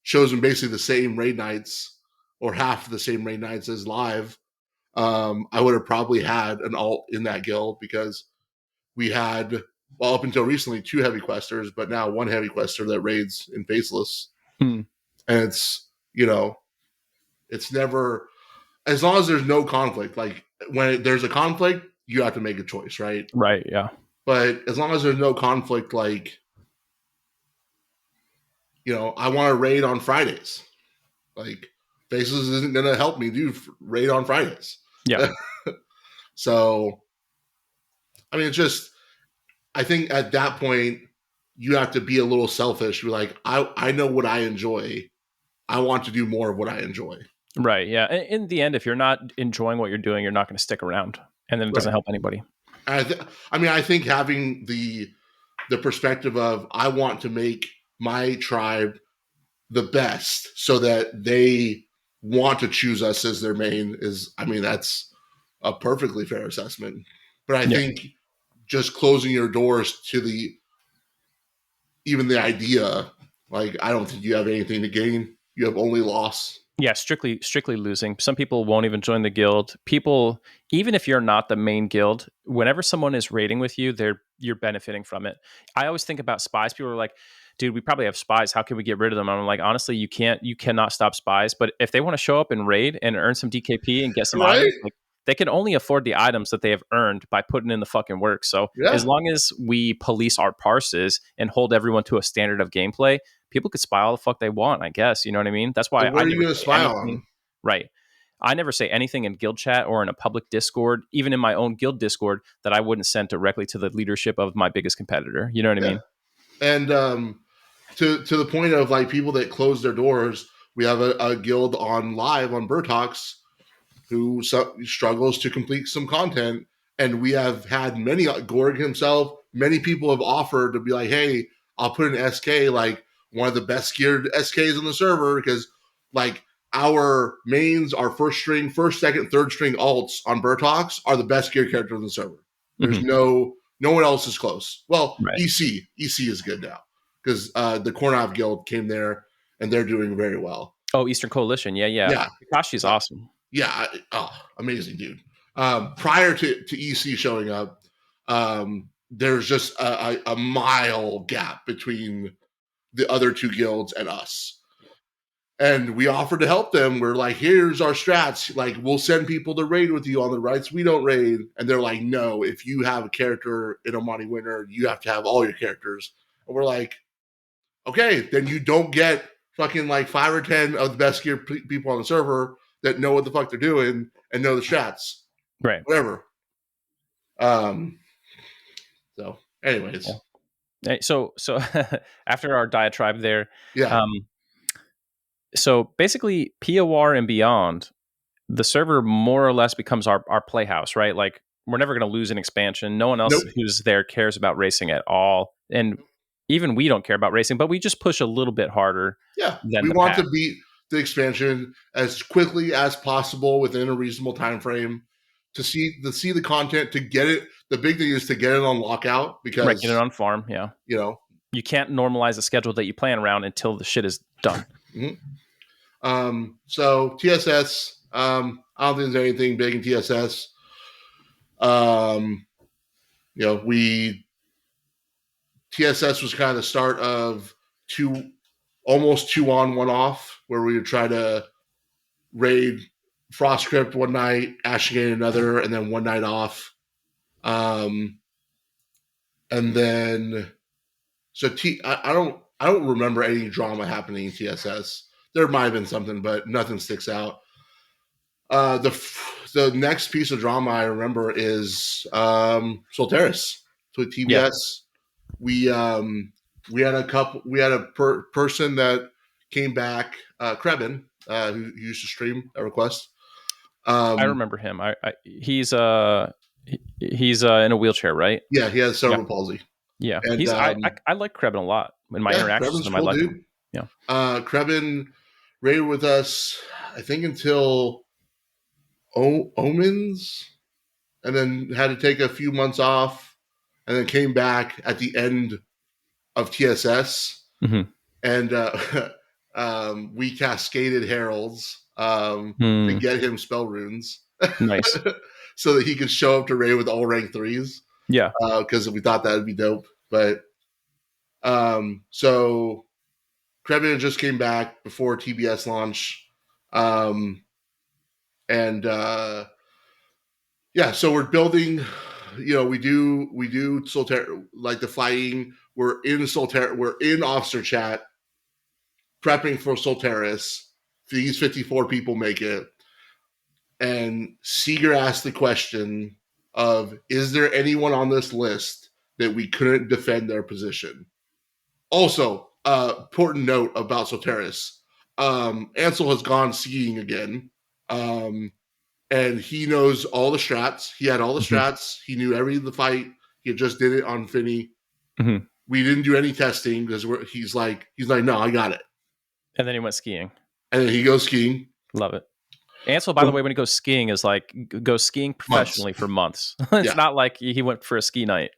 chosen basically the same raid nights or half the same raid nights as live, I would have probably had an alt in that guild because we had, well, up until recently, two heavy questers, but now one heavy quester that raids in Faceless. And it's, it's never, as long as there's no conflict, like when there's a conflict, you have to make a choice, right? Right, yeah. But as long as there's no conflict, like, I want to raid on Fridays. Like, Faceless isn't going to help me do raid on Fridays. Yeah. So, I mean, it's just, I think at that point, you have to be a little selfish. You're like, I know what I enjoy. I want to do more of what I enjoy. Right, yeah. In the end, if you're not enjoying what you're doing, you're not going to stick around. And then it doesn't help anybody. I think having the perspective of I want to make my tribe the best so that they want to choose us as their main is, I mean, that's a perfectly fair assessment. But I think just closing your doors to even the idea, like, I don't think you have anything to gain. You have only loss. Yeah, strictly losing. Some people won't even join the guild. People, even if you're not the main guild, whenever someone is raiding with you, you're benefiting from it. I always think about spies. People are like, dude, we probably have spies. How can we get rid of them? I'm like, honestly, you cannot stop spies. But if they want to show up and raid and earn some DKP and get some Right? items, like, they can only afford the items that they have earned by putting in the fucking work. So as long as we police our parses and hold everyone to a standard of gameplay, people could spy all the fuck they want, I guess. You know what I mean? That's why But what I are you never going to say spy anything. on? Right. I never say anything in guild chat or in a public Discord, even in my own guild Discord, that I wouldn't send directly to the leadership of my biggest competitor. You know what I mean? And to the point of like people that close their doors, we have a guild on live on Burtox who struggles to complete some content. And we have had many, Gorg himself, many people have offered to be like, hey, I'll put an SK, like one of the best geared SKs on the server, because like our mains, our first, second, third string alts on Burtox are the best geared characters on the server. There's no one else is close. Well, Right. EC is good now because the Kornov guild came there and they're doing very well. Oh, Eastern Coalition. Yeah. Kakashi's awesome. Yeah. Amazing, dude. Prior to EC showing up, there's just a mile gap between the other two guilds and us. And we offered to help them. We're like, here's our strats. Like, we'll send people to raid with you on the rights. We don't raid. And they're like, no, if you have a character in Omani Winter, you have to have all your characters. And we're like, okay, then you don't get fucking like 5 or 10 of the best geared people on the server that know what the fuck they're doing and know the strats. Right. Whatever. So anyways. Yeah. So after our diatribe there, yeah. So basically POR and beyond, the server more or less becomes our playhouse, right? Like, we're never going to lose an expansion. No one else who's there cares about racing at all. And even we don't care about racing, but we just push a little bit harder. Yeah. We want to beat the expansion as quickly as possible within a reasonable time frame to see the content, to get it. The big thing is to get it on lockout, because get it on farm. Yeah. You know, you can't normalize a schedule that you plan around until the shit is done. So TSS, I don't think there's anything big in TSS. TSS was kind of the start of almost 2 on 1 off, where we would try to raid Frostcrypt one night, Ashgate another, and then one night off. And then I don't remember any drama happening in TSS. There might have been something, but nothing sticks out. The next piece of drama I remember is Solteris. So with TBS, we had a person that came back, Krebin, who used to stream at Request. I remember him. He's in a wheelchair, right? Yeah, he has cerebral palsy. Yeah, and I like Krebin a lot in my interactions with him. Cool, I like dude. him. Yeah, Krebin raided with us, I think, until Omens, and then had to take a few months off, and then came back at the end of TSS, and we cascaded heralds to get him spell runes. Nice. So that he could show up to raid with all rank 3s. Yeah. Because we thought that would be dope. But so Krebin just came back before TBS launch. So we're building, we do Solterra, like the fighting. We're in Solterra, we're in officer chat, prepping for Solteris. These 54 people make it. And Seeger asked the question of, is there anyone on this list that we couldn't defend their position? Also, important note about Solteris. Ansel has gone skiing again. And he knows all the strats. He had all the strats. He knew every the fight. He just did it on Finny. We didn't do any testing because he's like, no, I got it. And then he went skiing. And then he goes skiing. Love it. Ansel, by the way, when he goes skiing, is like goes skiing professionally for months. It's not like he went for a ski night.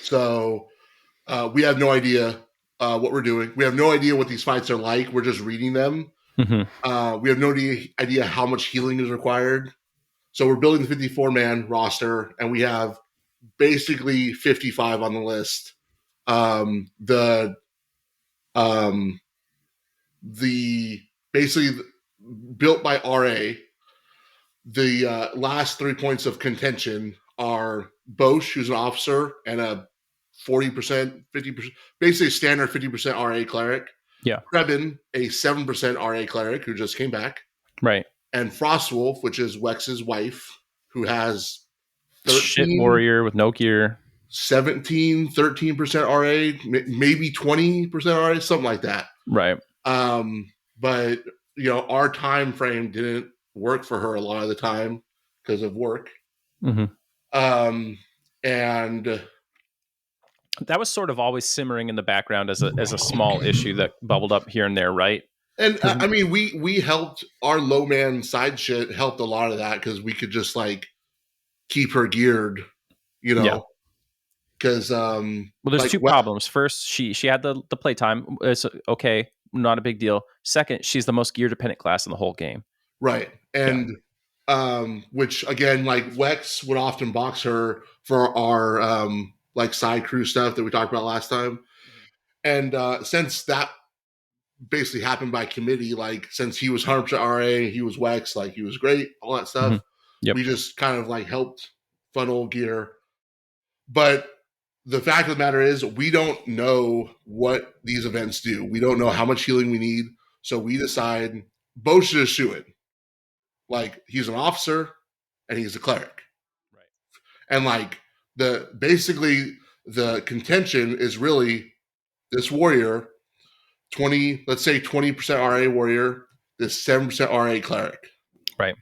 So we have no idea what we're doing. We have no idea what these fights are like. We're just reading them. We have no idea how much healing is required. So we're building the 54-man roster, and we have basically 55 on the list. The basically built by RA. The last 3 points of contention are Bosch, who's an officer, and a 40%, 50%, basically a standard 50% RA cleric. Yeah. Krebin, a 7% RA cleric who just came back. Right. And Frostwolf, which is Wex's wife, who has 13, shit warrior with no gear. 13% RA, maybe 20% RA, something like that. Right. But our time frame didn't work for her a lot of the time because of work. And that was sort of always simmering in the background as a small issue that bubbled up here and there, right? And I mean, we helped our low man side shit helped a lot of that because we could just like keep her geared, because well, there's like, two problems. First, she had the playtime. It's okay, not a big deal. Second, she's the most gear dependent class in the whole game. Right. And which again, like Wex would often box her for our like side crew stuff that we talked about last time. And since that basically happened by committee, like since he was 100% RA, he was Wex, like he was great, all that stuff. We just kind of like helped funnel gear. But the fact of the matter is we don't know what these events do. We don't know how much healing we need. So we decide Bo should issue it. Like he's an officer and he's a cleric. Right. And like basically the contention is really this warrior, let's say 20% RA warrior, this 7% RA cleric. Right.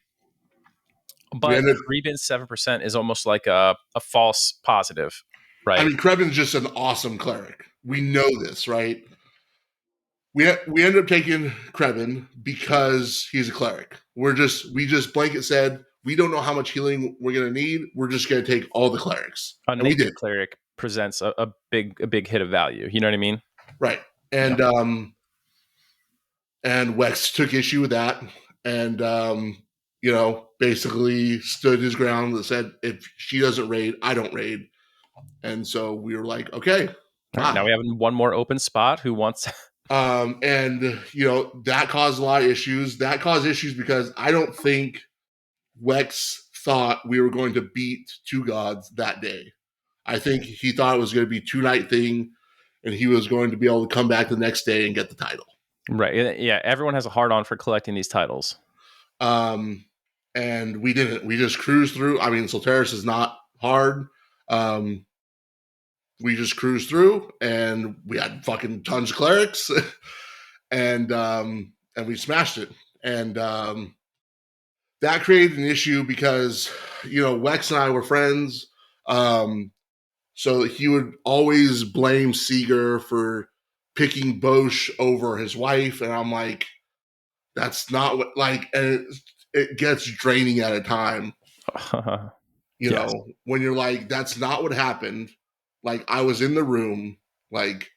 But Krebin 7% is almost like a false positive, right? I mean, Krebin's just an awesome cleric. We know this, right? We ended up taking Krebin because he's a cleric. We just blanket said we don't know how much healing we're going to need. We're just going to take all the clerics. And we did. Cleric presents a big hit of value. You know what I mean? Right. And and Wex took issue with that, and basically stood his ground and said, if she doesn't raid, I don't raid. And so we were like, okay. Right, now we have one more open spot. Who wants? And that caused a lot of issues. That caused issues because I don't think Wex thought we were going to beat Two Gods that day. I think he thought it was going to be a 2-night thing, and he was going to be able to come back the next day and get the title. Right. Yeah. Everyone has a hard on for collecting these titles. And we didn't. We just cruised through. I mean, Solteris is not hard. We just cruised through, and we had fucking tons of clerics, and we smashed it. And that created an issue because Wex and I were friends. So he would always blame Seeger for picking Bosch over his wife, and I'm like, that's not what and it gets draining at a time. Yes. When you're like, that's not what happened. Like I was in the room, like,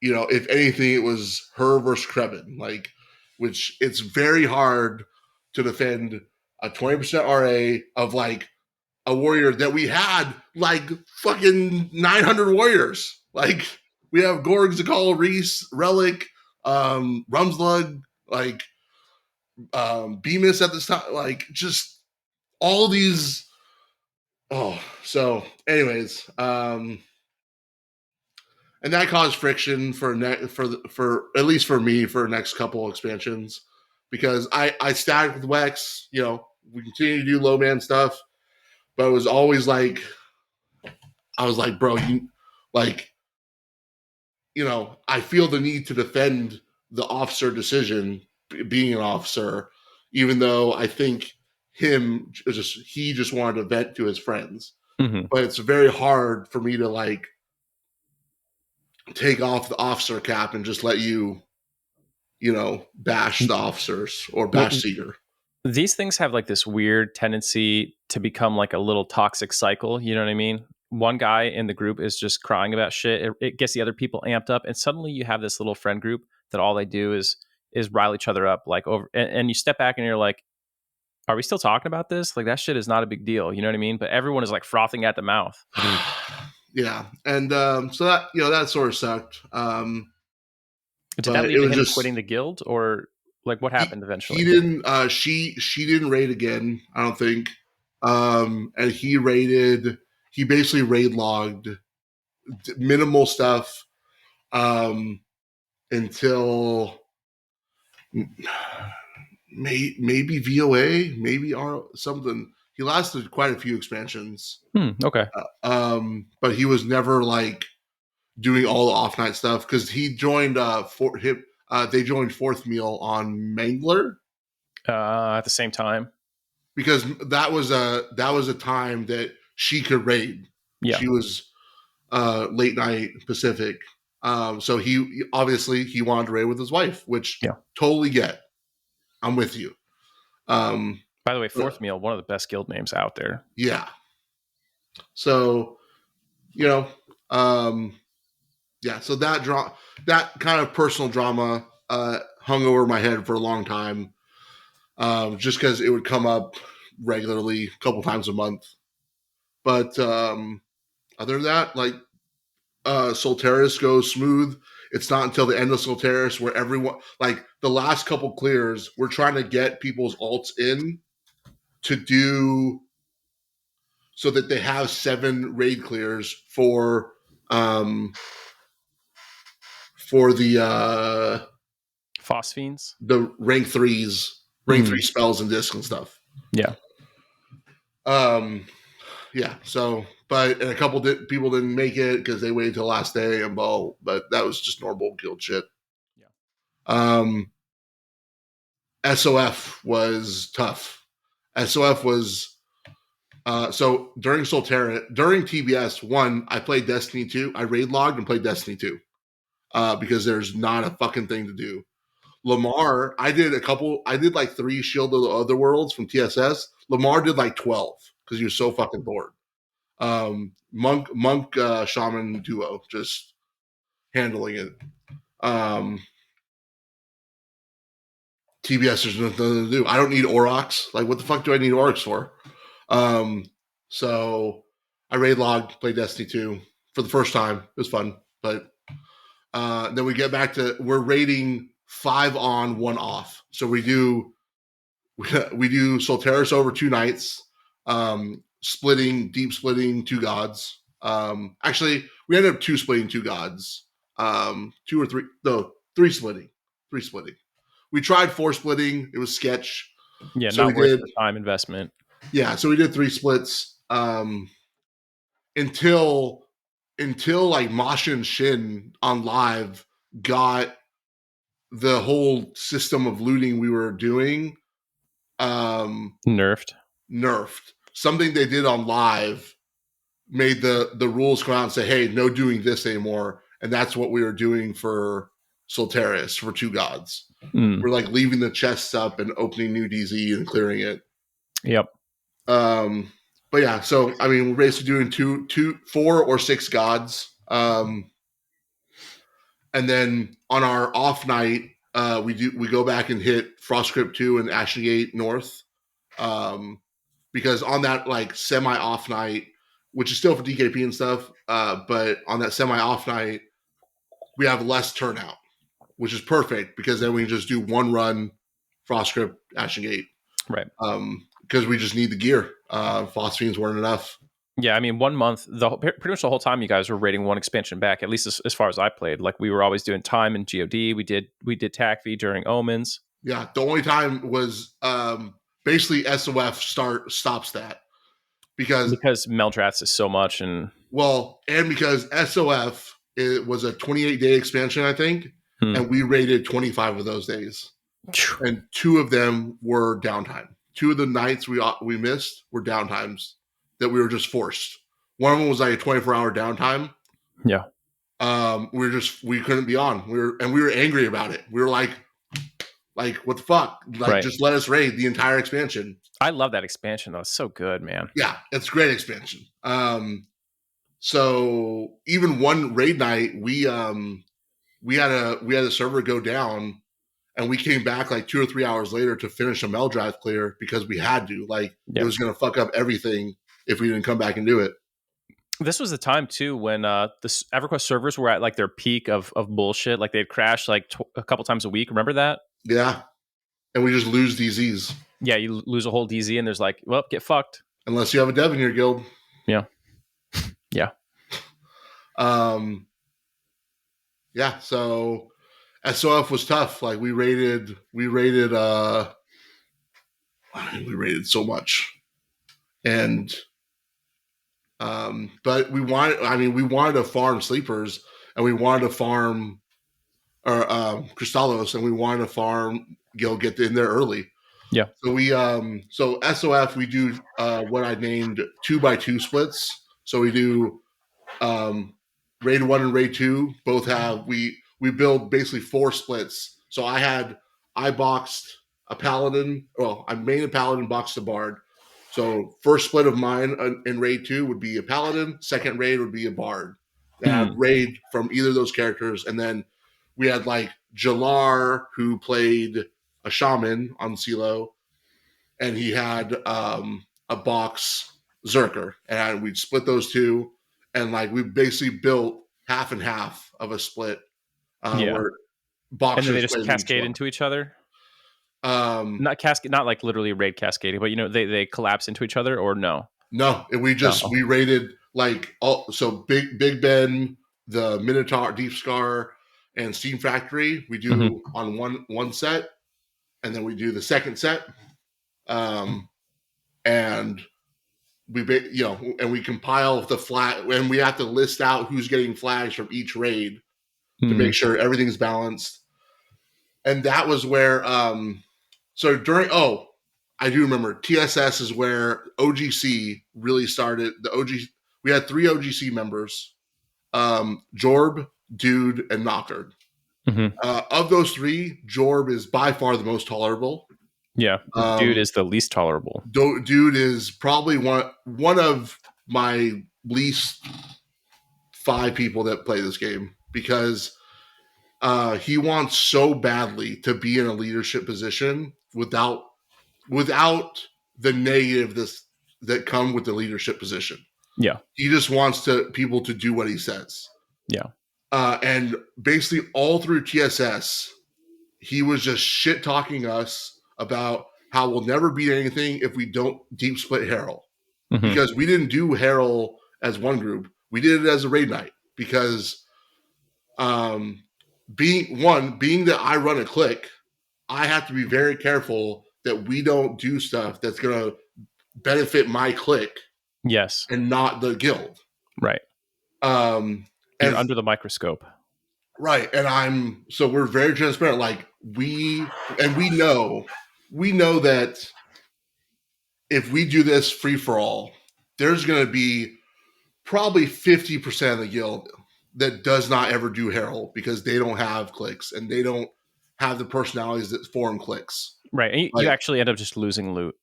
if anything, it was her versus Krebin, like, which it's very hard to defend a 20% RA of like a warrior that we had like fucking 900 warriors. Like we have Gorg, Zakal, Reese, Relic, Rumslug, like Bemis at this time, like just all these. Oh, so anyways, and that caused friction for at least for me for the next couple expansions because I stacked with Wex. We continue to do low man stuff, but it was always like I was like, bro, I feel the need to defend the officer decision, being an officer, even though I think he just wanted to vent to his friends. But it's very hard for me to like take off the officer cap and just let you bash the officers or bash Seeger. These things have like this weird tendency to become like a little toxic cycle. You know what I mean? One guy in the group is just crying about shit. It gets the other people amped up, and suddenly you have this little friend group that all they do is rile each other up. Like over, and you step back and you're like, "Are we still talking about this? Like that shit is not a big deal." You know what I mean? But everyone is like frothing at the mouth. Yeah, and so that that sort of sucked. Did that lead to him quitting the guild, or like what happened eventually? He didn't. She didn't raid again. I don't think. And he raided. He basically raid logged minimal stuff until maybe VOA, maybe something. He lasted quite a few expansions. Okay. But he was never like doing all the off night stuff because he joined they joined Fourth Meal on Mangler at the same time because that was a time that she could raid. Yeah, she was late night Pacific. So he obviously he wanted to raid with his wife, which totally get. I'm with you. By the way, Fourth Meal, one of the best guild names out there. Yeah. So, so that kind of personal drama hung over my head for a long time, just because it would come up regularly, a couple times a month. But other than that, like Solteris goes smooth. It's not until the end of Solteris where everyone, like the last couple clears, we're trying to get people's alts in to do so that they have 7 raid clears for the Phosphenes, the rank 3s, 3 spells and discs and stuff. Yeah. Yeah. So, but and a couple people didn't make it because they waited till the last day and but that was just normal guild shit. Yeah. SOF was tough. SOF was so during Solterra, during TBS 1, I played Destiny 2. I raid logged and played Destiny 2 because there's not a fucking thing to do. Lamar, I did like 3 Shield of the Other Worlds from TSS. Lamar did like 12 because he was so fucking bored. Monk Shaman duo just handling it. TBS, there's nothing to do. I don't need Aurochs. Like, what the fuck do I need Aurochs for? So I raid logged, played Destiny 2 for the first time. It was fun. But then we get back to, we're raiding 5 on, 1 off. So we do Solteris over 2 nights, deep splitting 2 gods. Actually, we ended up 2 splitting 2 gods. 2 or 3, no, 3 splitting. 3 splitting. We tried 4 splitting. It was sketch. Yeah, so not worth the time investment. Yeah, so we did 3 splits until like Masha and Shin on live got the whole system of looting we were doing nerfed. Something they did on live made the rules come out and say, hey, no doing this anymore. And that's what we were doing for Solteris for 2 gods. We're like leaving the chests up and opening new DZ and clearing it. Yep. But yeah, so I mean, we're basically doing 4 or 6 gods. And then on our off night, we go back and hit Frostcrypt 2 and Ashen Gate North. Because on that like semi off night, which is still for DKP and stuff, but on that semi off night, we have less turnout, which is perfect because then we can just do 1 run Frostcrypt Ashen Gate. Right. Because we just need the gear. Phosphenes weren't enough. Yeah, I mean, 1 month, pretty much the whole time you guys were raiding 1 expansion back, at least as far as I played. Like, we were always doing time in GOD. We did TACV during Omens. Yeah, the only time was basically SOF stops that. Because Meldraths is so much. And because SOF, it was a 28-day expansion, I think, and we raided 25 of those days. And 2 of them were downtime. 2 of the nights we missed were downtimes that we were just forced. One of them was like a 24-hour downtime. Yeah. We couldn't be on. We were angry about it. We were like, Like, what the fuck? Like, just let us raid the entire expansion. I love that expansion though. It's so good, man. Yeah, it's great expansion. So even one raid night, we had a server go down, and we came back like 2 or 3 hours later to finish a mail drive clear because we had to. Like, it was going to fuck up everything if we didn't come back and do it. This was the time too when the EverQuest servers were at like their peak of bullshit. Like they'd crash like a couple times a week. Remember that? Yeah, and we just lose DZs. Yeah, you lose a whole DZ, and there's like, well, get fucked. Unless you have a dev in your guild. Yeah. Yeah. Yeah, so SOF was tough. Like we rated so much. And but we wanted to farm sleepers, and we wanted to farm Crystallos, and we wanted to farm get in there early. Yeah. So we so SOF we do what I named 2x2 splits. So we do raid 1 and raid 2 both have we build basically 4 splits. So I boxed a paladin. Well, I made a paladin, boxed a bard. So first split of mine in raid 2 would be a paladin. Second raid would be a bard. And raid from either of those characters, and then we had like Jalar, who played a shaman on Selo, and he had a box Zerker, and we'd split those two, and like we basically built half and half of a split. Where boxers and then they just cascade into each other. Not like literally raid cascading, but they collapse into each other, or no? No, we raided like so Big Ben, the Minotaur, Deep Scar, and Steam Factory. We do on one set, and then we do the second set, and we compile the flag, and we have to list out who's getting flags from each raid to make sure everything's balanced. And that was where I do remember TSS is where OGC really started. We had 3 OGC members, Jorb, Dude, and Knocker. Of those 3, Jorb is by far the most tolerable. Yeah, Dude is the least tolerable. Dude is probably one of my least 5 people that play this game, because he wants so badly to be in a leadership position without the negative that come with the leadership position. Yeah, he just wants people to do what he says. Yeah, and basically all through TSS, he was just shit talking us about how we'll never beat anything if we don't deep split Herald, because we didn't do Herald as one group. We did it as a raid night because, being that I run a clique, I have to be very careful that we don't do stuff that's going to benefit my clique. Yes. And not the guild. Right. You're under the microscope. Right. And we're very transparent. Like we know that if we do this free for all, there's going to be probably 50% of the guild that does not ever do Herald because they don't have cliques and they don't have the personalities that form cliques. Right. And you actually end up just losing loot.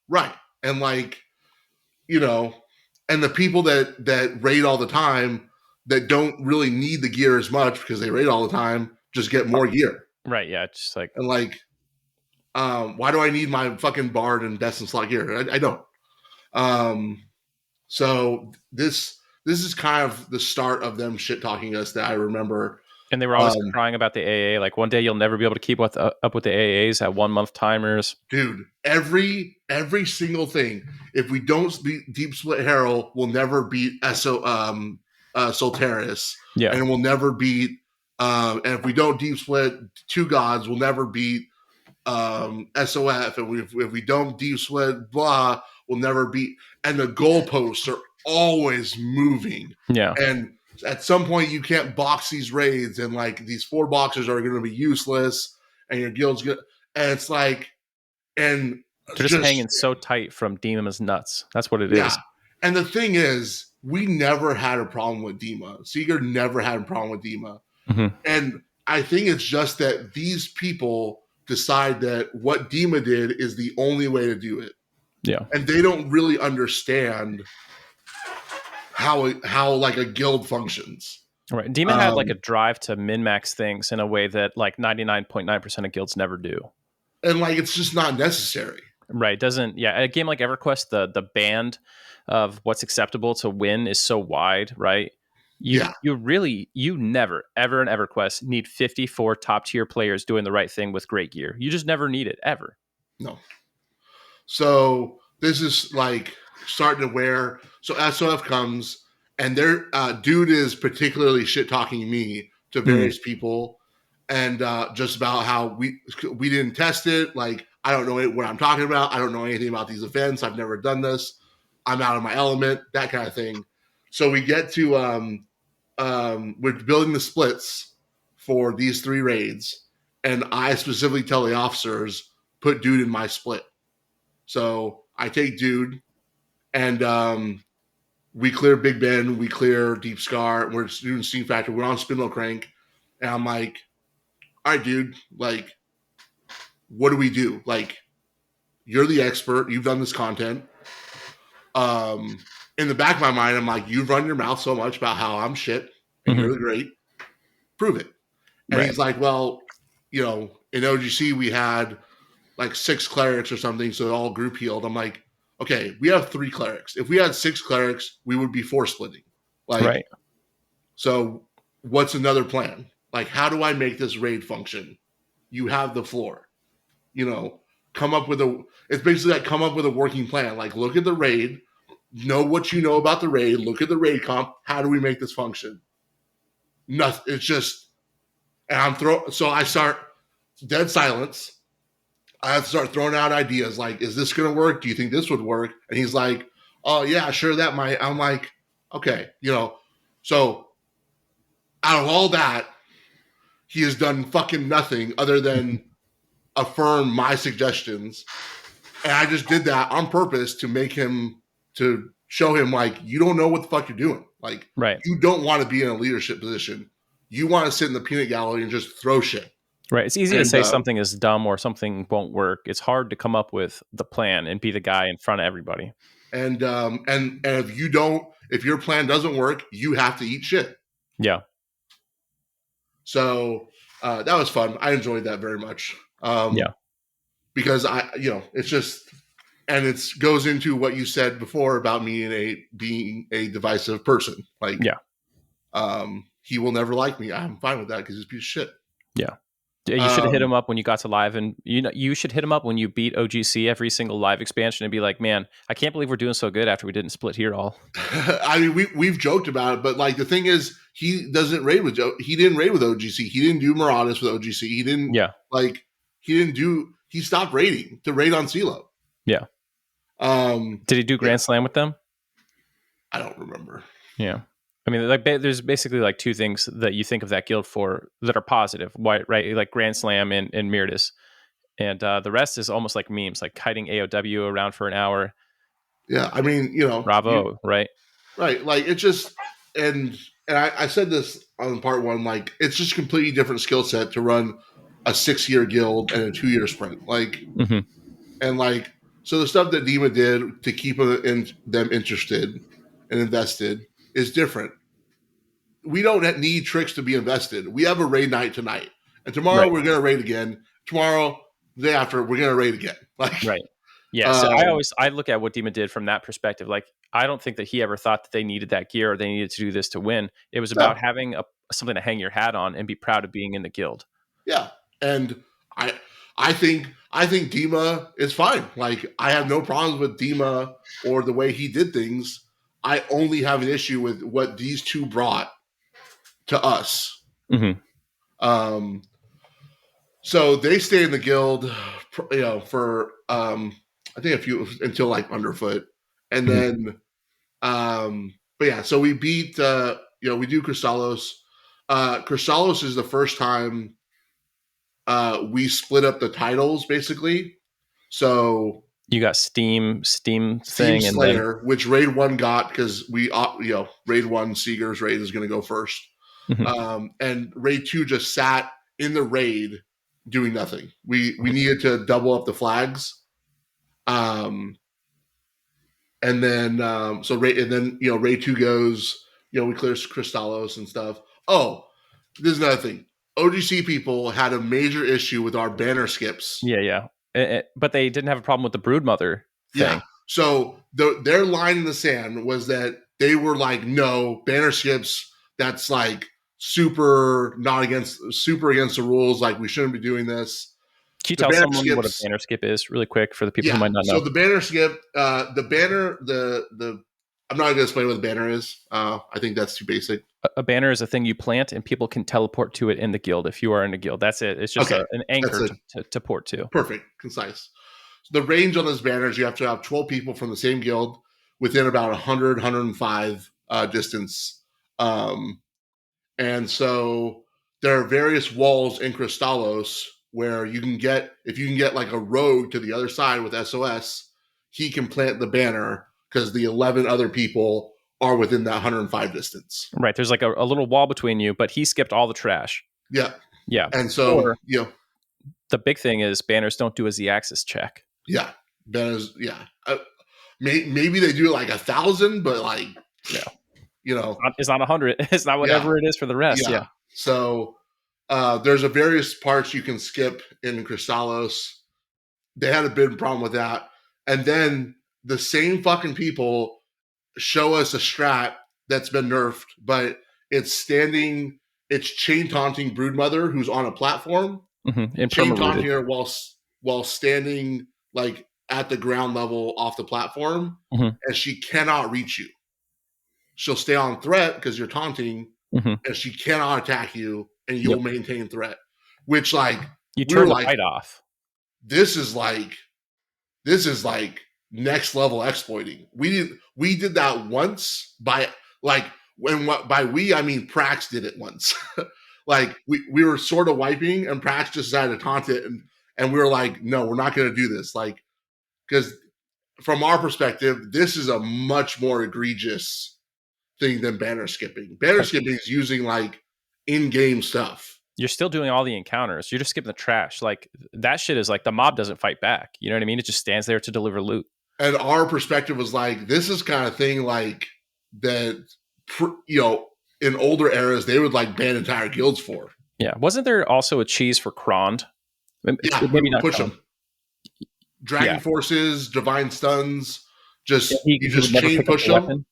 Right. And and the people that raid all the time that don't really need the gear as much because they raid all the time just get more gear. Right. Yeah. It's just like, and why do I need my fucking Bard and Destin slot gear? I don't. So this is kind of the start of them shit talking us that I remember. And they were always crying about the AA. Like one day you'll never be able to keep up with the AAs at 1 month timers. Dude, every single thing. If we don't deep split Herald, we'll never beat Solteris. Yeah. And we'll never beat and if we don't deep split 2 gods, we'll never beat SOF. And if we don't deep split blah, we'll never beat. And the goalposts are always moving. Yeah. And at some point you can't box these raids, and these 4 boxers are going to be useless, and your guild's good. And it's and they're just hanging so tight from Dima's nuts. That's what it is. And the thing is, we never had a problem with Dima. Seeger never had a problem with Dima. And I think it's just that these people decide that what Dima did is the only way to do it. Yeah. And they don't really understand how like a guild functions. Right. Dima had like a drive to min-max things in a way that like 99.9% of guilds never do. And like it's just not necessary. Right. Doesn't a game like EverQuest, the band of what's acceptable to win is so wide, right? You never ever in EverQuest need 54 top tier players doing the right thing with great gear. You just never need it ever. No. So this is like starting to wear. So SOF comes and their dude is particularly shit talking me to various people, and just about how we didn't test it. Like I don't know what I'm talking about. I don't know anything about these events. I've never done this. I'm out of my element. That kind of thing. So we get to we're building the splits for these 3 raids, and I specifically tell the officers put dude in my split. So I take dude, and we clear Big Ben, we clear Deep Scar, we're doing Steam Factor, we're on Spindle Crank, and I'm like, all right, dude, like, what do we do? Like, you're the expert, you've done this content. In the back of my mind, I'm like, you've run your mouth so much about how I'm shit and you're great. Prove it. And he's like, well, in OGC we had like 6 clerics or something, so it all group healed. I'm like, okay, we have 3 clerics. If we had 6 clerics, we would be 4 splitting. Like, so what's another plan? Like, how do I make this raid function? You have the floor. Come up with it's basically like come up with a working plan. Like, look at the raid, know what you know about the raid, look at the raid comp. How do we make this function? Nothing. It's just, and so I start dead silence. I have to start throwing out ideas like, is this going to work? Do you think this would work? And he's like, oh, yeah, sure, that might. I'm like, okay, So out of all that, he has done fucking nothing other than affirm my suggestions. And I just did that on purpose to show him, like, you don't know what the fuck you're doing. Like, you don't want to be in a leadership position. You want to sit in the peanut gallery and just throw shit. Right. It's easy to say something is dumb or something won't work. It's hard to come up with the plan and be the guy in front of everybody. And if your plan doesn't work, you have to eat shit. Yeah. So that was fun. I enjoyed that very much. Because it's just, and it goes into what you said before about me being a divisive person. Like, he will never like me. I'm fine with that because he's a piece of shit. Yeah. You should have hit him up when you got to live, and you should hit him up when you beat OGC every single live expansion and be like, man, I can't believe we're doing so good after we didn't split here all. I mean, we've joked about it, but like the thing is, he didn't raid with OGC. He didn't do Marauders with OGC. He didn't he stopped raiding to raid on Selo. Yeah. Did he do Grand Slam with them? I don't remember. Yeah. I mean, like, there's basically like 2 things that you think of that guild for that are positive, right? Like Grand Slam and Mirtis. And the rest is almost like memes, like kiting AOW around for an hour. Yeah, I mean, Bravo, right? Right. Like, it's just, and I said this on part 1, like, it's just a completely different skill set to run a 6-year guild and a 2-year sprint. Like, and like, so the stuff that Dima did to keep them interested and invested is different. We don't need tricks to be invested. We have a raid night tonight, and tomorrow we're going to raid again. Tomorrow, the day after, we're going to raid again. Like, yeah. So I look at what Dima did from that perspective. Like, I don't think that he ever thought that they needed that gear or they needed to do this to win. It was about having something to hang your hat on and be proud of being in the guild. Yeah, and I think Dima is fine. Like, I have no problems with Dima or the way he did things. I only have an issue with what these 2 brought to us. So they stay in the guild, for I think until like Underfoot, and then but yeah. So we beat we do Crystallos. Crystallos is the first time we split up the titles basically. So you got Steam thing, Slayer, and then which raid 1 got because we raid 1 Seeger's raid is going to go first. And raid 2 just sat in the raid doing nothing. We needed to double up the flags. And then so Ray, and then Ray 2 goes, we clear Crystallos and stuff. Oh, this is another thing. OGC people had a major issue with our banner skips. Yeah. But they didn't have a problem with the Broodmother thing. Yeah. So their line in the sand was that they were like, no, banner skips, that's like super against the rules. Like, we shouldn't be doing this. Can you tell someone what a banner skip is really quick for the people who might not know? So the banner skip, I'm not going to explain what the banner is. I think that's too basic. A banner is a thing you plant and people can teleport to it in the guild if you are in a guild. That's it. It's just an anchor to port to. Perfect. Concise. So the range on those banners, you have to have 12 people from the same guild within about 100, 105 distance. And so there are various walls in Crystallos where if you can get like a rogue to the other side with SOS, he can plant the banner because the 11 other people are within that 105 distance. Right. There's like a little wall between you, but he skipped all the trash. Yeah. Yeah. And so, the big thing is banners don't do a Z-axis check. Yeah. Banners, yeah. Maybe they do like 1,000, but like, it's not 100. It's not whatever it is for the rest. Yeah. So there's a various parts you can skip in Crystallos. They had a big problem with that. And then the same fucking people show us a strat that's been nerfed, but it's chain taunting Broodmother who's on a platform. Mm-hmm. Chain taunt here while standing like at the ground level off the platform, and she cannot reach you. She'll stay on threat because you're taunting, and she cannot attack you, and you'll maintain threat. Which, like, you turn the light off. This is like next level exploiting. We did that once by like by we I mean Prax did it once. Like we were sort of wiping, and Prax just decided to taunt it, and we were like, no, we're not going to do this. Like, because from our perspective, this is a much more egregious thing than banner skipping. Banner skipping is using like in-game stuff. You're still doing all the encounters. You're just skipping the trash. Like, that shit is like the mob doesn't fight back. You know what I mean? It just stands there to deliver loot. And our perspective was like, this is kind of thing like that, in older eras, they would like ban entire guilds for. Yeah. Wasn't there also a cheese for Krond? Maybe not push them. Dragon Forces, Divine Stuns, you just chain push him.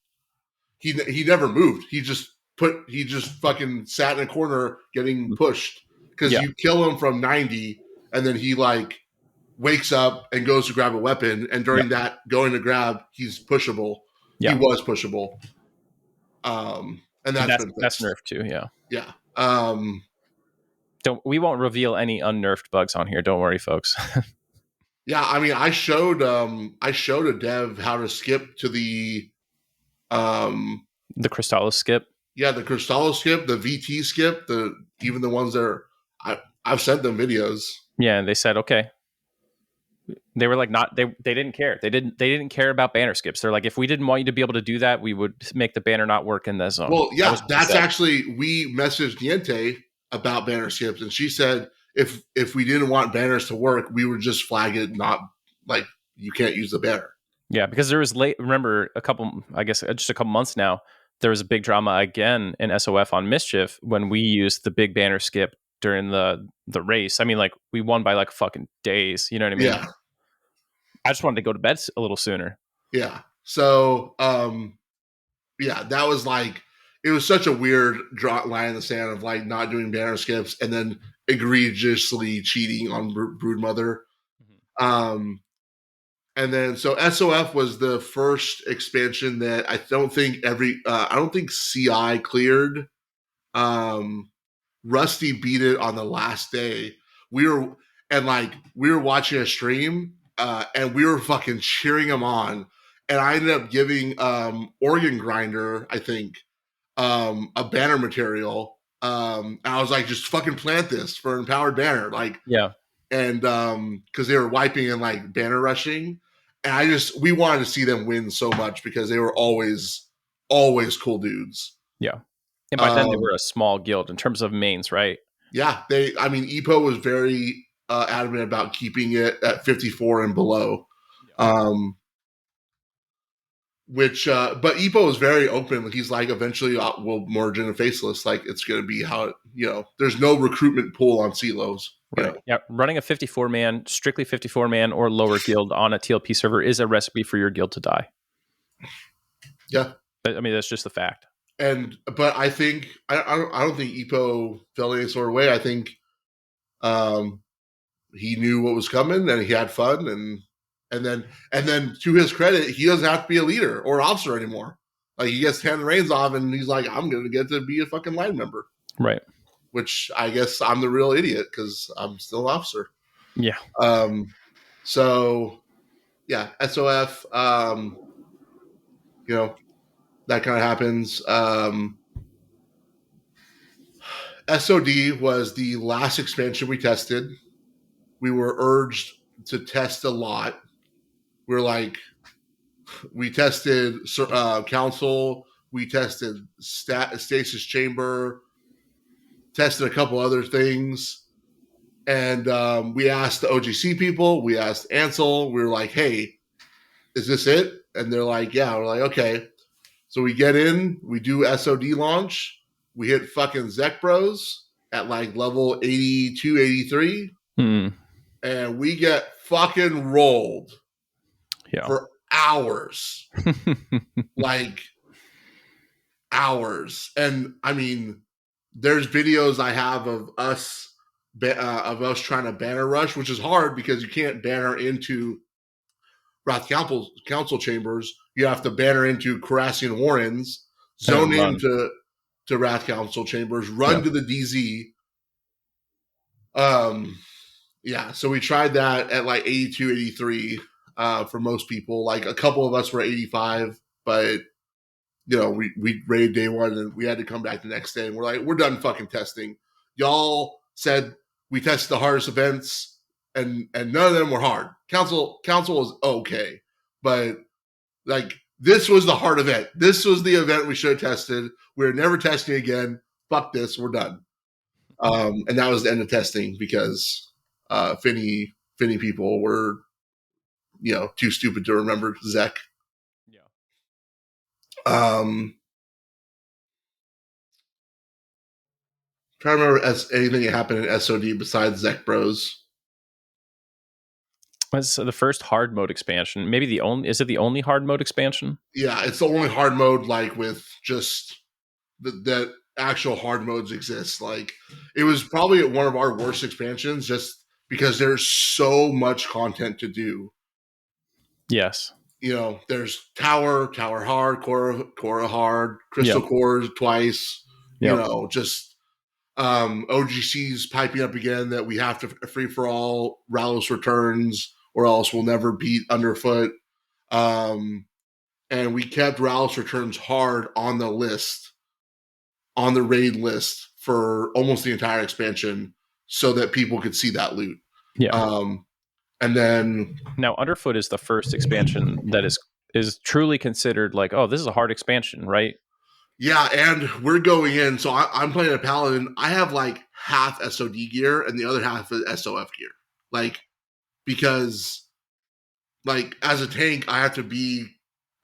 He never moved. He just fucking sat in a corner getting pushed because you kill him from 90, and then he like wakes up and goes to grab a weapon, and during that going to grab, he's pushable. He was pushable. And that's nerfed too. Yeah. Yeah. We won't reveal any unnerfed bugs on here. Don't worry, folks. Yeah, I mean, I showed a dev how to skip to the Crystallo skip. Yeah, the Crystallo skip, the VT skip, even the ones that are I've sent them videos. Yeah, and they said okay. They were like they didn't care. They didn't care about banner skips. They're like, if we didn't want you to be able to do that, we would make the banner not work in the zone. Well, yeah, that's actually, we messaged Niente about banner skips, and she said if we didn't want banners to work, we would just flag it, not like you can't use the banner. Yeah, because there was remember just a couple months now, there was a big drama again in SOF on Mischief when we used the big banner skip during the race. I mean, like, we won by like fucking days. You know what I mean? Yeah. I just wanted to go to bed a little sooner. Yeah. So, that was like, it was such a weird line in the sand of like not doing banner skips and then egregiously cheating on Broodmother. And then so SOF was the first expansion that I don't think CI cleared. Rusty beat it on the last day. We were watching a stream, and we were fucking cheering him on. And I ended up giving Organ Grinder, I think, a banner material. And I was like, just fucking plant this for empowered banner. Like, yeah. And because they were wiping and like banner rushing. And we wanted to see them win so much because they were always cool dudes. Yeah. And by then they were a small guild in terms of mains, right? Yeah, EPO was very adamant about keeping it at 54 and below. Um, but EPO is very open. He's like, eventually we'll merge into Faceless. Like, it's going to be how, there's no recruitment pool on Selos. Right. Yeah. Running a 54 man, strictly 54 man or lower guild on a TLP server is a recipe for your guild to die. Yeah. I mean, that's just the fact. But I think, I don't think EPO fell any sort of way. I think he knew what was coming and he had fun. And then to his credit, he doesn't have to be a leader or officer anymore. Like, he gets to hand the reins off and he's like, I'm going to get to be a fucking line member. Right. Which I guess I'm the real idiot because I'm still an officer. Yeah. So yeah, SOF, that kind of happens. SOD was the last expansion we tested. We were urged to test a lot. We tested Council, we tested Stasis Chamber, tested a couple other things. And we asked the OGC people, we asked Ansel, we were like, hey, is this it? And they're like, yeah. We're like, okay. So we get in, we do SOD launch, we hit fucking Zek Bros at like level 82, 83. And we get fucking rolled for hours. Like, hours. And I mean, there's videos I have of us trying to banner rush, which is hard because you can't banner into Wrath Council chambers. You have to banner into Carassian Warrens, zone into Wrath Council chambers, run to the DZ. Yeah, so we tried that at like 82, 83 for most people. Like, a couple of us were 85, but we raided day one and we had to come back the next day and we're like, we're done fucking testing. Y'all said we tested the hardest events and none of them were hard. Council was okay, but like, this was the hard event. This was the event we should have tested. We're never testing again. Fuck this. We're done. And that was the end of testing because Finny people were, too stupid to remember Zek. Trying to remember anything that happened in SOD besides Zek Bros. That's the first hard mode expansion. Maybe is it the only hard mode expansion? Yeah, it's the only hard mode, like, with just that actual hard modes exist. Like, it was probably one of our worst expansions just because there's so much content to do. Yes. There's Tower hard, Cora hard, Crystal Cores twice, just OGC's piping up again that we have to free for all Ralos returns or else we'll never beat Underfoot. And we kept Ralos returns hard on the list, on the raid list for almost the entire expansion so that people could see that loot. Yeah. And then now Underfoot is the first expansion that is truly considered like, oh, this is a hard expansion, right? Yeah, and we're going in. So I'm playing a Paladin. I have like half SOD gear and the other half is SOF gear. Like, because like as a tank, I have to be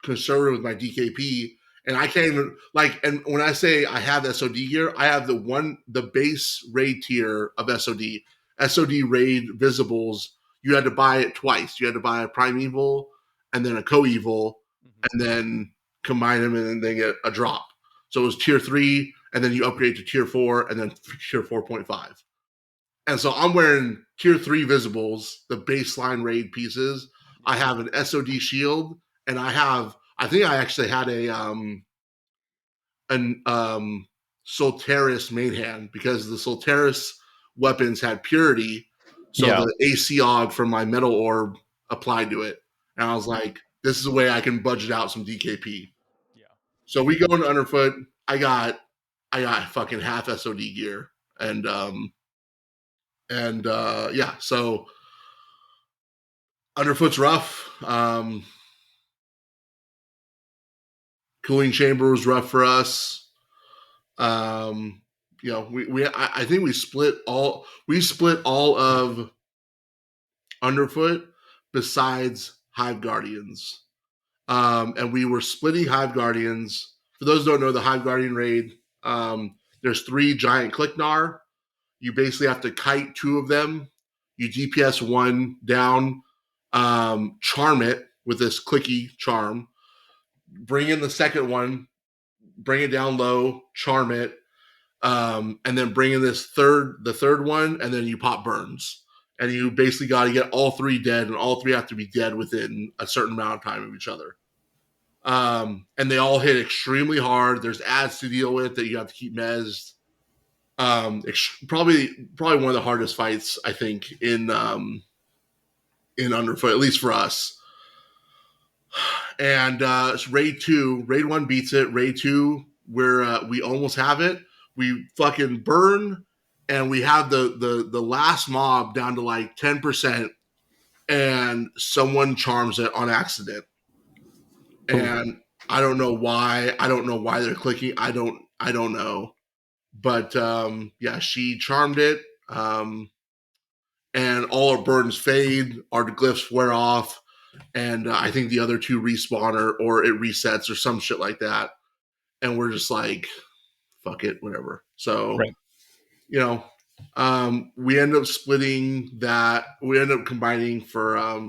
conservative with my DKP. And I can't even and when I say I have SOD gear, I have the base raid tier of SOD. SOD raid visibles, you had to buy it twice. You had to buy a Primeval and then a Co-Evil, and then combine them and then get a drop. So it was tier 3, and then you upgrade to tier 4, and then tier 4.5. And so I'm wearing tier 3 visibles, the baseline raid pieces. I have an SOD shield, and I think I actually had an Solteris main hand because the Solteris weapons had purity. So the AC AUG from my metal orb applied to it. And I was like, this is a way I can budget out some DKP. Yeah. So we go into Underfoot. I got fucking half SOD gear. And yeah, so Underfoot's rough. Cooling chamber was rough for us. I think we split all of Underfoot besides Hive Guardians. And we were splitting Hive Guardians. For those who don't know, the Hive Guardian raid, there's 3 giant Agnarr. You basically have to kite 2 of them. You DPS 1 down, charm it with this clicky charm. Bring in the second one, bring it down low, charm it, and then bring in the third one, and then you pop burns. And you basically got to get all 3 dead, and all 3 have to be dead within a certain amount of time of each other. And they all hit extremely hard. There's ads to deal with that you have to keep mezzed. Probably one of the hardest fights, I think, in Underfoot, at least for us. And it's raid 2. Raid 1 beats it. Raid 2, where we almost have it. We fucking burn, and we have the last mob down to like 10%, and someone charms it on accident. And I don't know why. I don't know why they're clicking. I don't know. But she charmed it. And all our burns fade, our glyphs wear off, and I think the other 2 respawn or it resets or some shit like that. And we're just like, fuck it, whatever. So, right. We end up splitting that. We end up combining for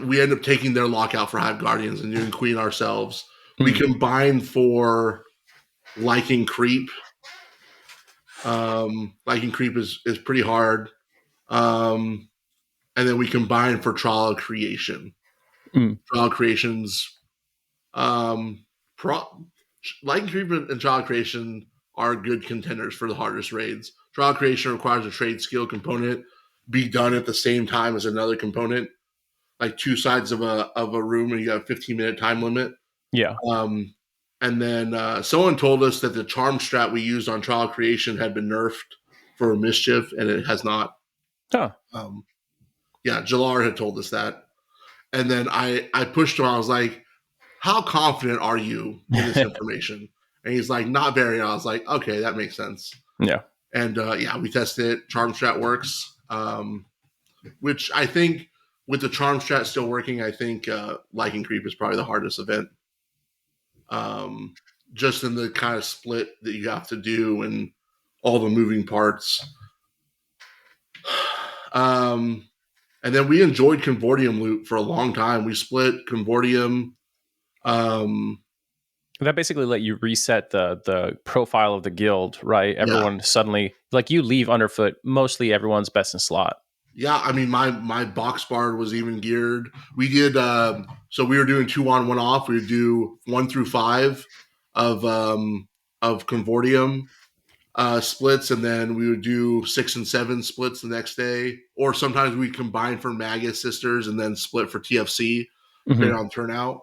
we end up taking their lockout for Hive Guardians and doing Queen ourselves. We combine for Liking Creep. Liking Creep is pretty hard. And then we combine for Trial of Creation. Trial of Creation's Liking Creep and Trial of Creation are good contenders for the hardest raids. Trial of Creation requires a trade skill component be done at the same time as another component, like 2 sides of a room, and you got a 15-minute time limit. Yeah. And then someone told us that the charm strat we used on Trial Creation had been nerfed for Mischief, and it has not. Huh. Jalar had told us that. And then I pushed him. I was like, how confident are you in this information? And he's like, not very. And I was like, okay, that makes sense. Yeah. And we tested it. Charm strat works. Which I think with the charm strat still working, I think Liking Creep is probably the hardest event. Just in the kind of split that you have to do and all the moving parts. And then we enjoyed Convortium loot for a long time. We split Convortium. That basically let you reset the profile of the guild, right? Everyone suddenly, like, you leave Underfoot, mostly everyone's best in slot. Yeah, I mean, my box bard was even geared. We did, so we were doing 2 on, 1 off. We would do 1 through 5 of Convortium splits, and then we would do 6 and 7 splits the next day. Or sometimes we combine for Magus Sisters and then split for TFC, depending on turnout.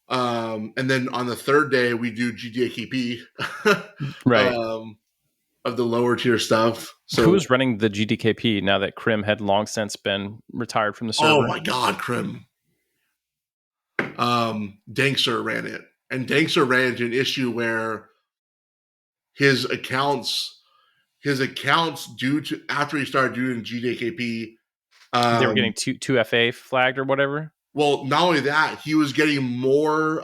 And then on the 3rd day, we do GDAKP. Right. Of the lower tier stuff. So who's running the GDKP now that Krim had long since been retired from the server? Oh my God, Krim. Dankster ran it. And Dankster ran into an issue where his accounts due to after he started doing GDKP, they were getting 2 FA flagged or whatever. Well, not only that, he was getting more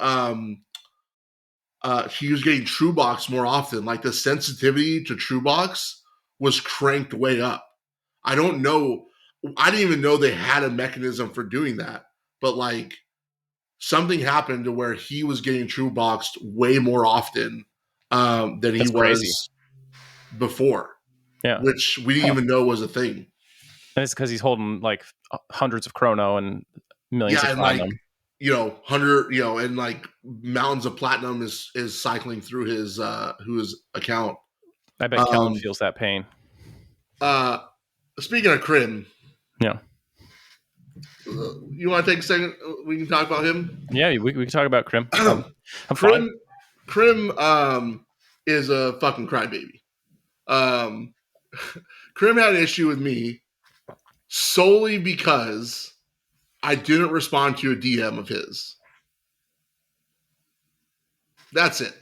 he was getting True Box more often. Like the sensitivity to True Box was cranked way up. I don't know. I didn't even know they had a mechanism for doing that. But like something happened to where he was getting True Boxed way more often than he was before. Yeah. Which we didn't even know was a thing. And it's because he's holding like hundreds of chrono and millions of platinum. Like, 100, and like mountains of platinum is cycling through his account. I bet Kellen feels that pain. Speaking of Krim, yeah, you want to take a second? We can talk about him. Yeah, we can talk about Krim. I'm Krim, fine. Krim is a fucking crybaby. Krim had an issue with me solely because I didn't respond to a DM of his. That's it.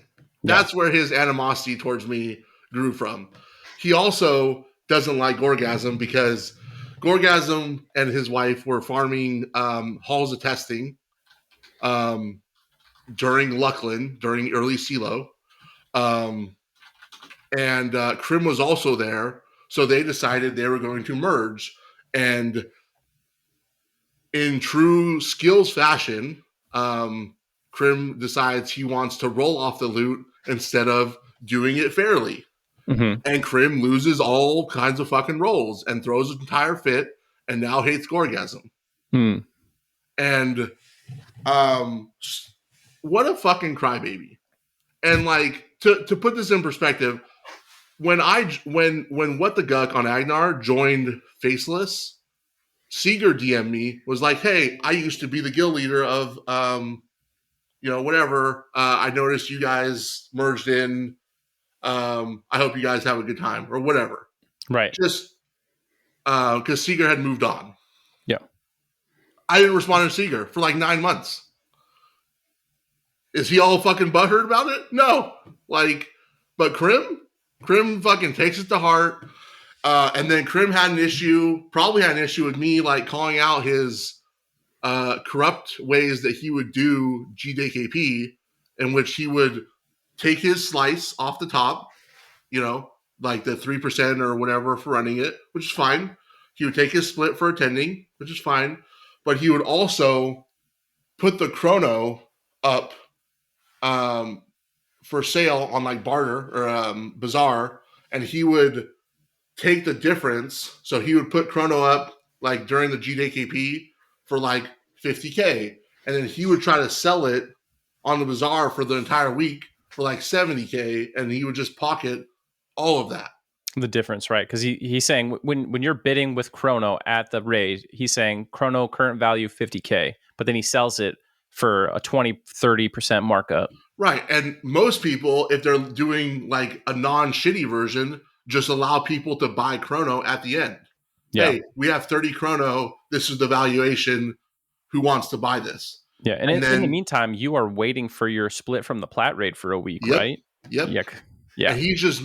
That's where his animosity towards me grew from. He also doesn't like Gorgasm because Gorgasm and his wife were farming halls of testing during Luckland, during early Selo. And Krim was also there. So they decided they were going to merge. And in true skills fashion, Krim decides he wants to roll off the loot instead of doing it fairly. Mm-hmm. And Krim loses all kinds of fucking rolls and throws an entire fit and now hates Gorgasm. Mm. And what a fucking crybaby. And like to put this in perspective, when What the Guck on Agnarr joined Faceless, Seeger DM'd me, was like, hey, I used to be the guild leader of whatever. I noticed you guys merged in. I hope you guys have a good time or whatever. Right. Just because Seeger had moved on. Yeah. I didn't respond to Seeger for like 9 months. Is he all fucking butthurt about it? No. But Krim fucking takes it to heart. And then Krim probably had an issue with me like calling out his corrupt ways that he would do GDKP, in which he would take his slice off the top, like the 3% or whatever for running it, which is fine. He would take his split for attending, which is fine. But he would also put the chrono up for sale on like barter or bazaar, and he would take the difference. So he would put chrono up like during the GDKP for like 50K, and then he would try to sell it on the bazaar for the entire week for like 70K, and he would just pocket all of that. The difference, right? Because he's saying when you're bidding with chrono at the raid, he's saying chrono current value 50K, but then he sells it for a 20-30% markup. Right. And most people, if they're doing like a non-shitty version, just allow people to buy chrono at the end. Yeah. Hey, we have 30 chrono. This is the valuation. Who wants to buy this? Yeah. And then, in the meantime, you are waiting for your split from the plat raid for a week, right? Yep. Yeah. And he's just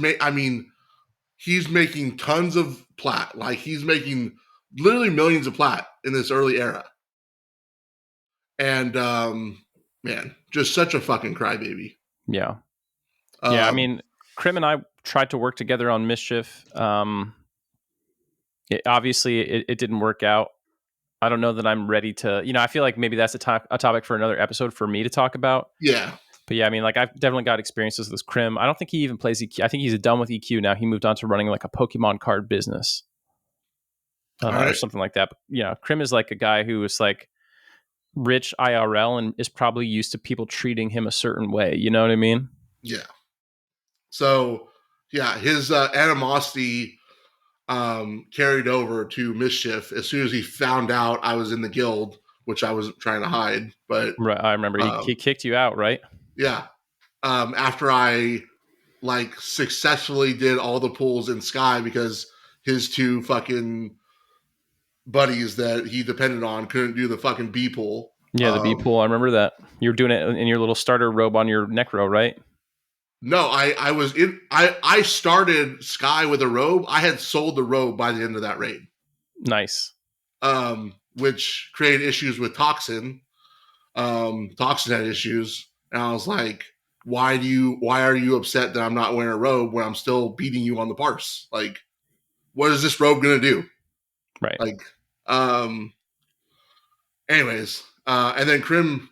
he's making tons of plat. Like he's making literally millions of plat in this early era. And man, just such a fucking crybaby. Yeah. Yeah, I mean, Krim and I tried to work together on Mischief. Obviously, it didn't work out. I don't know that I'm ready to, I feel like maybe that's a topic for another episode for me to talk about. Yeah. But yeah, I mean, like I've definitely got experiences with Krim. I don't think he even plays EQ. I think he's done with EQ now. He moved on to running like a Pokemon card business or something like that. But, Krim is like a guy who is like rich IRL and is probably used to people treating him a certain way. You know what I mean? Yeah. So yeah, his animosity carried over to Mischief as soon as he found out I was in the guild, which I wasn't trying to hide. But right, I remember he kicked you out, right? Yeah. After I like successfully did all the pulls in Sky because his two fucking buddies that he depended on couldn't do the fucking B pull. Yeah, the B pull. I remember that. You were doing it in your little starter robe on your Necro, right? No, I started Sky with a robe. I had sold the robe by the end of that raid. Nice. Which created issues with Toxin. Toxin had issues. And I was like, why are you upset that I'm not wearing a robe when I'm still beating you on the parse? Like, what is this robe going to do? Right. Like, anyways, and then Krim,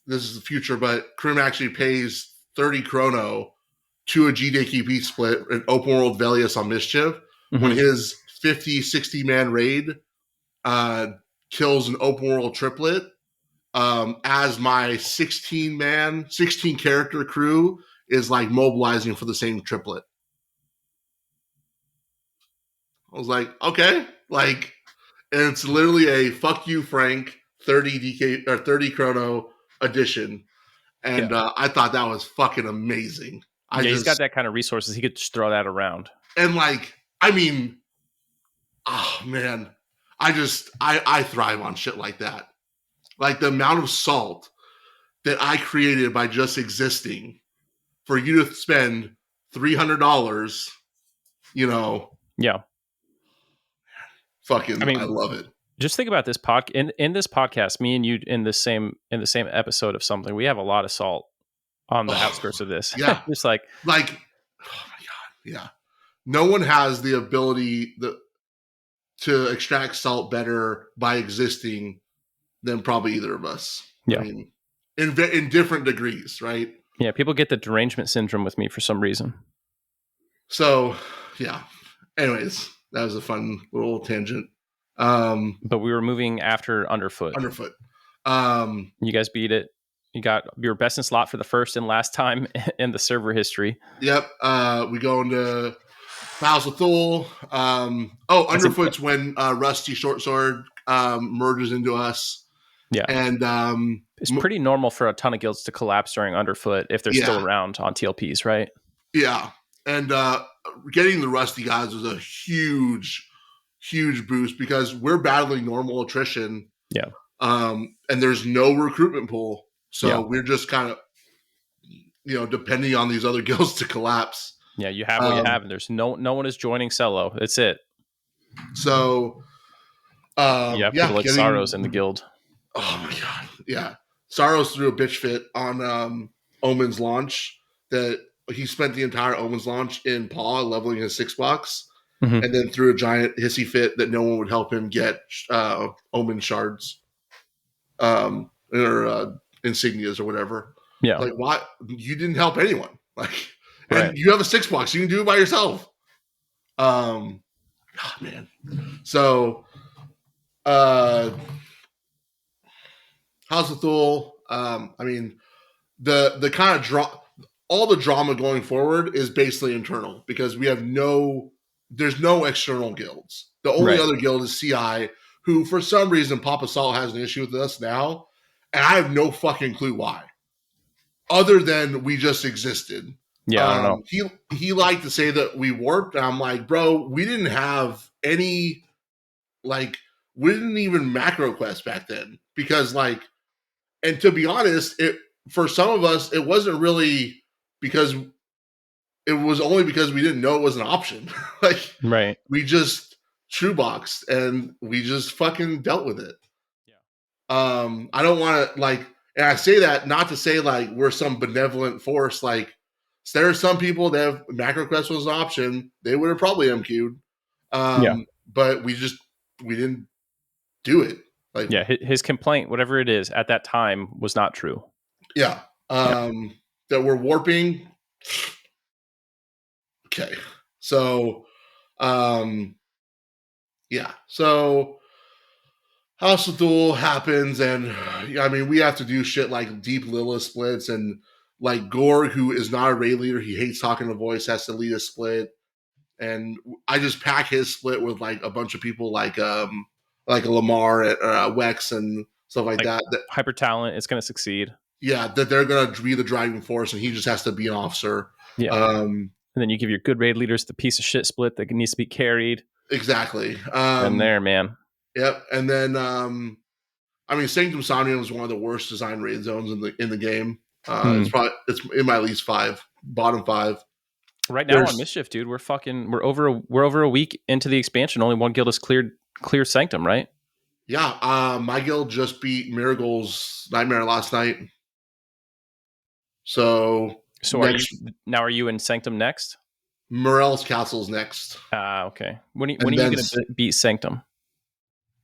this is the future, but Krim actually pays 30 chrono to a GDKP split in open world Velius on Mischief when his 50-60 man raid kills an open world triplet. As my 16 character crew is like mobilizing for the same triplet. I was like, okay, like, and it's literally a fuck you, Frank, 30 DK or 30 chrono edition. And I thought that was fucking amazing. He's got that kind of resources. He could just throw that around. And like, I mean, oh man, I thrive on shit like that. Like the amount of salt that I created by just existing for you to spend $300, you know. Yeah. Fucking, I love it. Just think about this in this podcast, me and you in the same episode of something, we have a lot of salt on the outskirts of this. Yeah. Just like, oh my God. Yeah. No one has the ability to extract salt better by existing than probably either of us. Yeah. I mean, in different degrees, right? Yeah. People get the derangement syndrome with me for some reason. So, yeah. Anyways, that was a fun little tangent. But we were moving after Underfoot. You guys beat it. You got your best in slot for the first and last time in the server history. Yep. We go into House of Thule. Underfoot's when Rusty Short Sword merges into us. Yeah. And it's pretty normal for a ton of guilds to collapse during Underfoot if they're still around on TLPs, right? Yeah. And getting the Rusty guys was a huge boost because we're battling normal attrition. Yeah. And there's no recruitment pool. So we're just kind of, depending on these other guilds to collapse. Yeah, you have what you have, and there's no one is joining Selo. That's it. So, people like Sorrows in the guild. Oh my God, yeah. Sorrows threw a bitch fit on Omen's launch that he spent the entire Omen's launch in Paw leveling his 6-box, and then threw a giant hissy fit that no one would help him get Omen shards, or insignias or whatever. Yeah, like why you didn't help anyone? Like, and you have a 6-box, you can do it by yourself. Oh man. So, House of Thule. I mean, the kind of all the drama going forward is basically internal because we have there's no external guilds. The only other guild is CI, who for some reason Papa Saul has an issue with us now, and I have no fucking clue why. Other than we just existed. Yeah, I don't know. He liked to say that we warped, and I'm like, bro, we didn't have any, like, we didn't even macro quest back then because, like, and to be honest, for some of us, it wasn't really because it was only because we didn't know it was an option. Like, we just shoeboxed and we just fucking dealt with it. Yeah. I don't want to, like, and I say that not to say like we're some benevolent force. Like, there are some people that have macro quest was an option, they would have probably MQ'd. But we didn't do it. Like, his complaint, whatever it is at that time, was not true. Yeah. That we're warping. Okay. So, So House of Thule happens, and I mean, we have to do shit like deep Lilith splits, and like Gorg, who is not a raid leader, he hates talking to voice, has to lead a split. And I just pack his split with like a bunch of people like a Lamar at Wex and stuff like that. Hyper talent, it's going to succeed. Yeah, that they're going to be the driving force, and he just has to be an officer. Yeah. And then you give your good raid leaders the piece of shit split that needs to be carried. Exactly. And there, man. Yep. And then, I mean, Sanctum Somnium is one of the worst design raid zones in the game. It's in my at least 5, bottom 5. Right now on Mischief, dude, we're over a week into the expansion. Only one guild has clear Sanctum, right? Yeah. My guild just beat Miragul's Nightmare last night. So are you in Sanctum next? Morel's Castle's next. Okay. When are you going to beat Sanctum?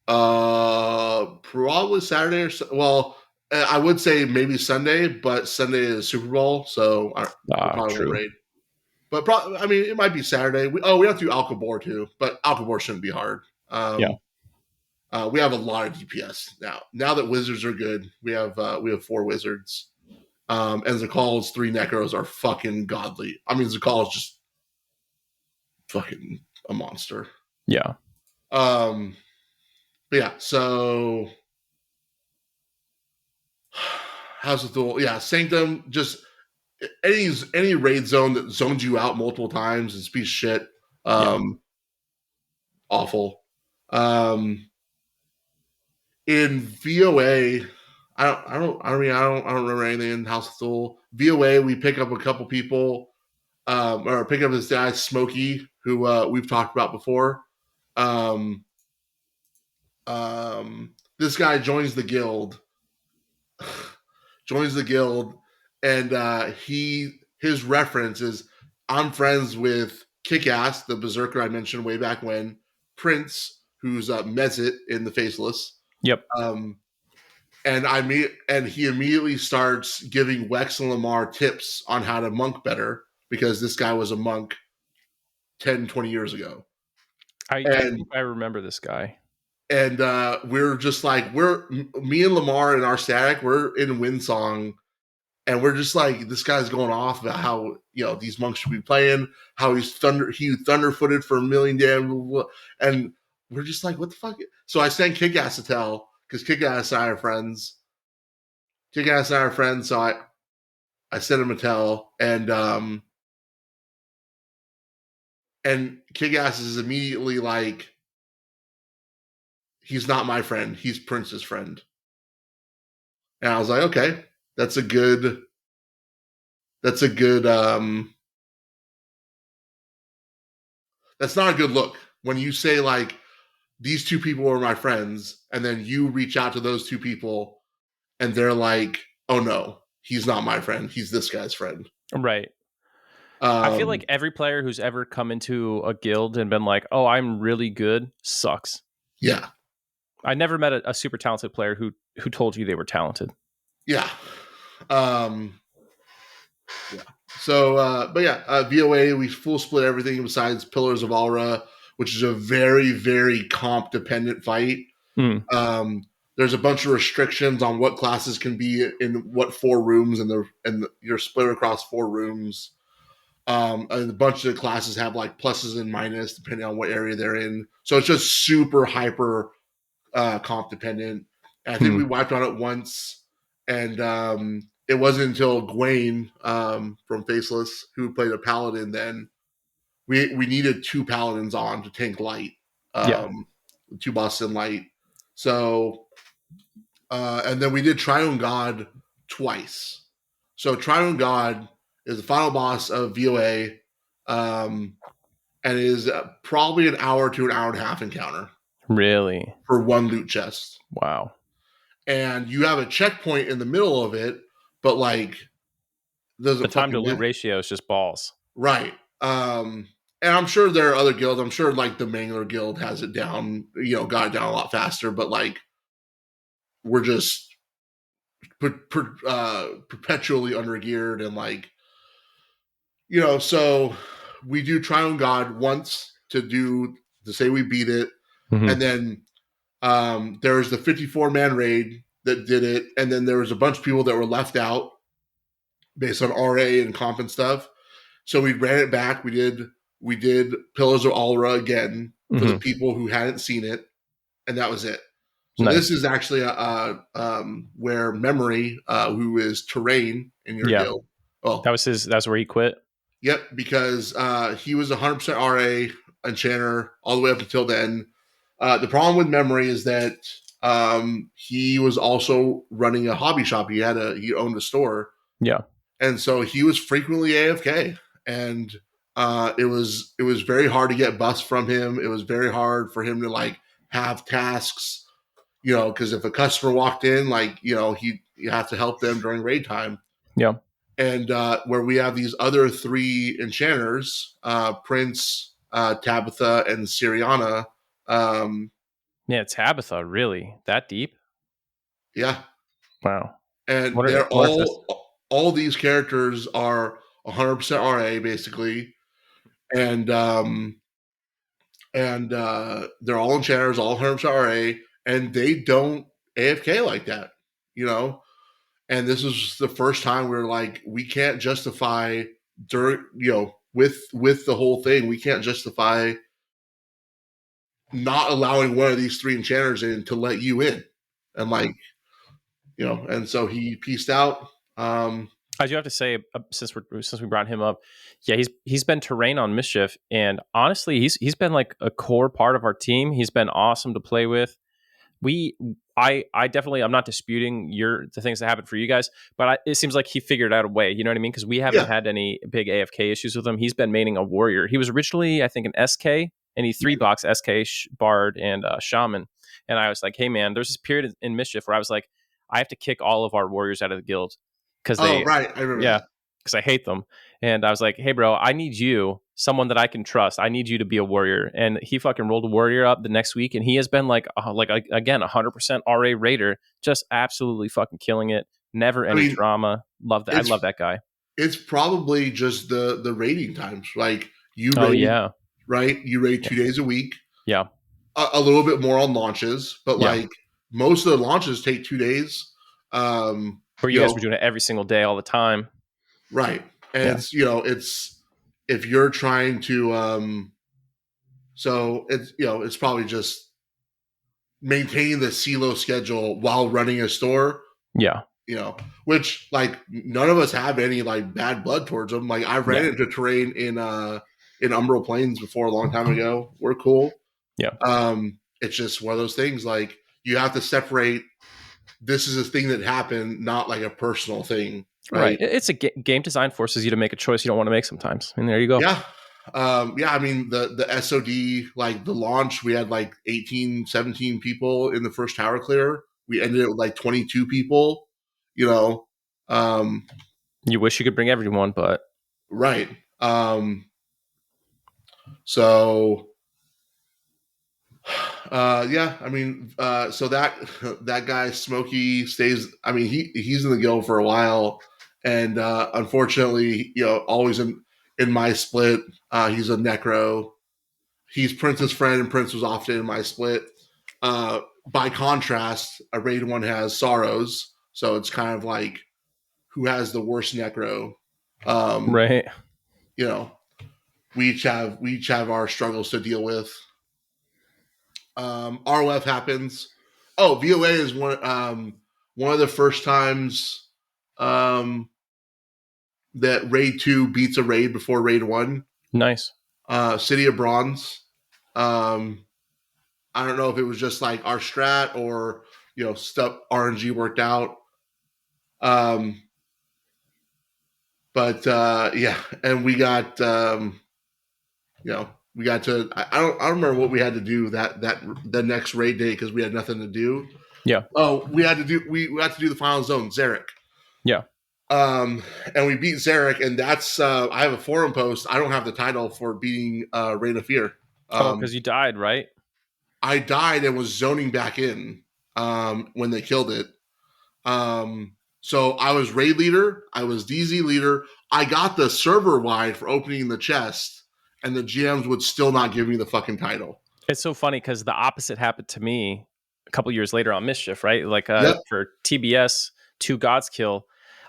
Probably Saturday or well, I would say maybe Sunday, but Sunday is Super Bowl, so I probably won't raid. But I mean, it might be Saturday. We have to do Alcabor too, but Alcabor shouldn't be hard. We have a lot of DPS now. Now that wizards are good, we have 4 wizards. And Zakal's 3 Necros are fucking godly. I mean, Zakal is just fucking a monster. Yeah. But yeah, so House of Thule, Sanctum, just any raid zone that zones you out multiple times is piece of shit. Awful. In VOA, I don't remember anything in House of Thule. VOA, we pick up a couple people, or pick up this guy Smokey, who we've talked about before. Um, this guy joins the guild, and his reference is, I'm friends with Kick-Ass, the berserker I mentioned way back when, Prince, who's Mezit in the Faceless. Yep. And he immediately starts giving Wex and Lamar tips on how to monk better, because this guy was a monk 10, 20 years ago. I think I remember this guy. And we're just like, me and Lamar and our static, we're in Windsong, and we're just like, this guy's going off about how, these monks should be playing, how he thunder-footed for a million damn, blah, blah, blah. And we're just like, what the fuck? So I sent Kick-Ass to tell, because Kick-Ass and I are friends. So I sent him a tell, and Kick-Ass is immediately like, he's not my friend, he's Prince's friend. And I was like, okay, that's not a good look when you say, like, these two people are my friends, and then you reach out to those two people and they're like, oh no, he's not my friend, he's this guy's friend. Right. I feel like every player who's ever come into a guild and been like, oh, I'm really good, sucks. Yeah. I never met a super talented player who told you they were talented. Yeah. Yeah. So, but yeah, VOA, we full split everything besides Pillars of Aura, which is a very, very comp dependent fight. There's a bunch of restrictions on what classes can be in what 4 rooms, and you're split across 4 rooms. And a bunch of the classes have like pluses and minus depending on what area they're in. So it's just super hyper comp dependent. And I think we wiped on it once, and it wasn't until Gwaine from Faceless, who played a paladin then, we needed 2 paladins on to tank light. 2 Boston light. So, and then we did Triune God twice. So Triune God is the final boss of VOA, and is probably an hour to an hour and a half encounter. Really? For 1 loot chest. Wow. And you have a checkpoint in the middle of it, but like, the time to loot ratio is just balls. Right. And I'm sure there are other guilds. I'm sure like the Mangler Guild has it down, got it down a lot faster, but like, we're just perpetually undergeared, and like, so we do Triune God once to say we beat it. And then there's the 54-man raid that did it, and then there was a bunch of people that were left out based on RA and comp and stuff. So we ran it back. We did Pillars of Aura again for the people who hadn't seen it, and that was it. So This is actually where Memory, who is Terrain in your guild. Oh, that's where he quit. Yep, because he was 100% RA enchanter all the way up until then. The problem with Memory is that he was also running a hobby shop. He owned a store. Yeah. And so he was frequently AFK, and it was very hard to get buffs from him. It was very hard for him to like have tasks, because if a customer walked in, like, you have to help them during raid time. Yeah. And where we have these other 3 enchanters, Prince, Tabitha, and Siriana. Yeah, Tabitha, really? That deep? Yeah. Wow. And all these characters are 100% RA basically, and they're all enchanters, all 100% RA, and they don't AFK like that, And this is the first time we're like, we can't justify with the whole thing, we can't justify not allowing one of these 3 enchanters in to let you in, and like, and so he pieced out. I do have to say, since we brought him up, yeah, he's been Terrain on Mischief, and honestly, he's been like a core part of our team. He's been awesome to play with. I definitely, I'm not disputing the things that happened for you guys, but it seems like he figured out a way. You know what I mean? Because we haven't had any big AFK issues with him. He's been maining a warrior. He was originally, I think, an SK, and he 3-box SK, Bard, and Shaman. And I was like, hey man, there's this period in Mischief where I was like, I have to kick all of our warriors out of the guild because right, I remember that. because I hate them. And I was like, hey, bro, I need you, someone that I can trust. I need you to be a warrior. And he fucking rolled a warrior up the next week. And he has been again, 100% RA raider, just absolutely fucking killing it. Never any drama. Love that. I love that guy. It's probably just the raiding times. Like you raid, right? You raid 2 days a week. Yeah. A little bit more on launches, but like most of the launches take 2 days. Where you guys were doing it every single day, all the time. Right. And it's, it's, if you're trying to, so it's, it's probably just maintaining the Selo schedule while running a store. Yeah. Which like none of us have any like bad blood towards them. Like I ran into terrain in Umbral Plains before a long time ago. We're cool. Yeah. It's just one of those things. Like you have to separate. This is a thing that happened, not like a personal thing. Right. It's a game design forces you to make a choice you don't want to make sometimes. And there you go. Yeah. I mean, the SOD, like the launch, we had like 18, 17 people in the first tower clear. We ended it with like 22 people, You wish you could bring everyone, but. Right. So I mean, so that guy Smokey stays. I mean, he's in the guild for a while, and unfortunately, always in my split, he's a necro. He's Prince's friend, and Prince was often in my split. By contrast, a raid one has Sorrows, so it's kind of like who has the worst necro. Right. We each have our struggles to deal with. ROF happens. Oh, VOA is one of the first times that Raid 2 beats a raid before Raid 1. Nice. City of Bronze. I don't know if it was just like our strat or stuff RNG worked out. But and we got we got to. I don't remember what we had to do that the next raid day because we had nothing to do. Yeah. Oh, we had to do the final zone, Zarek. Yeah. And we beat Zarek, and that's I have a forum post. I don't have the title for beating Reign of Fear. Because you died, right? I died and was zoning back in when they killed it. So I was raid leader. I was DZ leader. I got the server wide for opening the chest. And the GMs would still not give me the fucking title. It's so funny because the opposite happened to me a couple years later on Mischief, right? Like for TBS, 2 Gods Kill,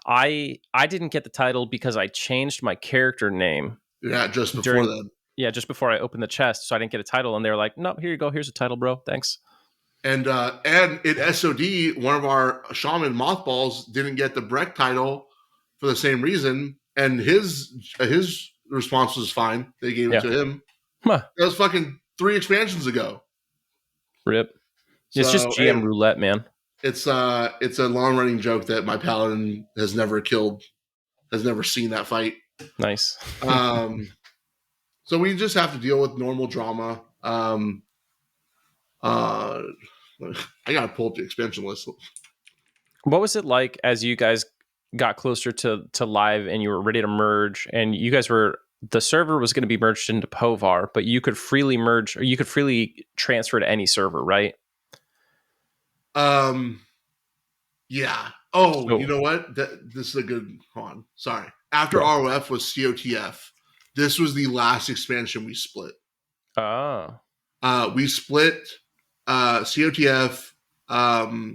I didn't get the title because I changed my character name. Yeah, just before then. Yeah, just before I opened the chest, so I didn't get a title, and they were like, "No, here you go. Here's a title, bro. Thanks." And in SOD, one of our shaman mothballs didn't get the Breck title for the same reason, and his response was fine. They gave it to him. That was fucking 3 expansions ago. Rip. It's just GM roulette, man. It's a long running joke that my paladin has never seen that fight. Nice. So we just have to deal with normal drama. I gotta pull up the expansion list. What was it like as you guys got closer to live and you were ready to merge, and you guys the server was going to be merged into Povar, but you could freely merge, or you could freely transfer to any server, right? Yeah. Oh, you know what? This is a good one. Sorry. After ROF was COTF. This was the last expansion we split. We split COTF.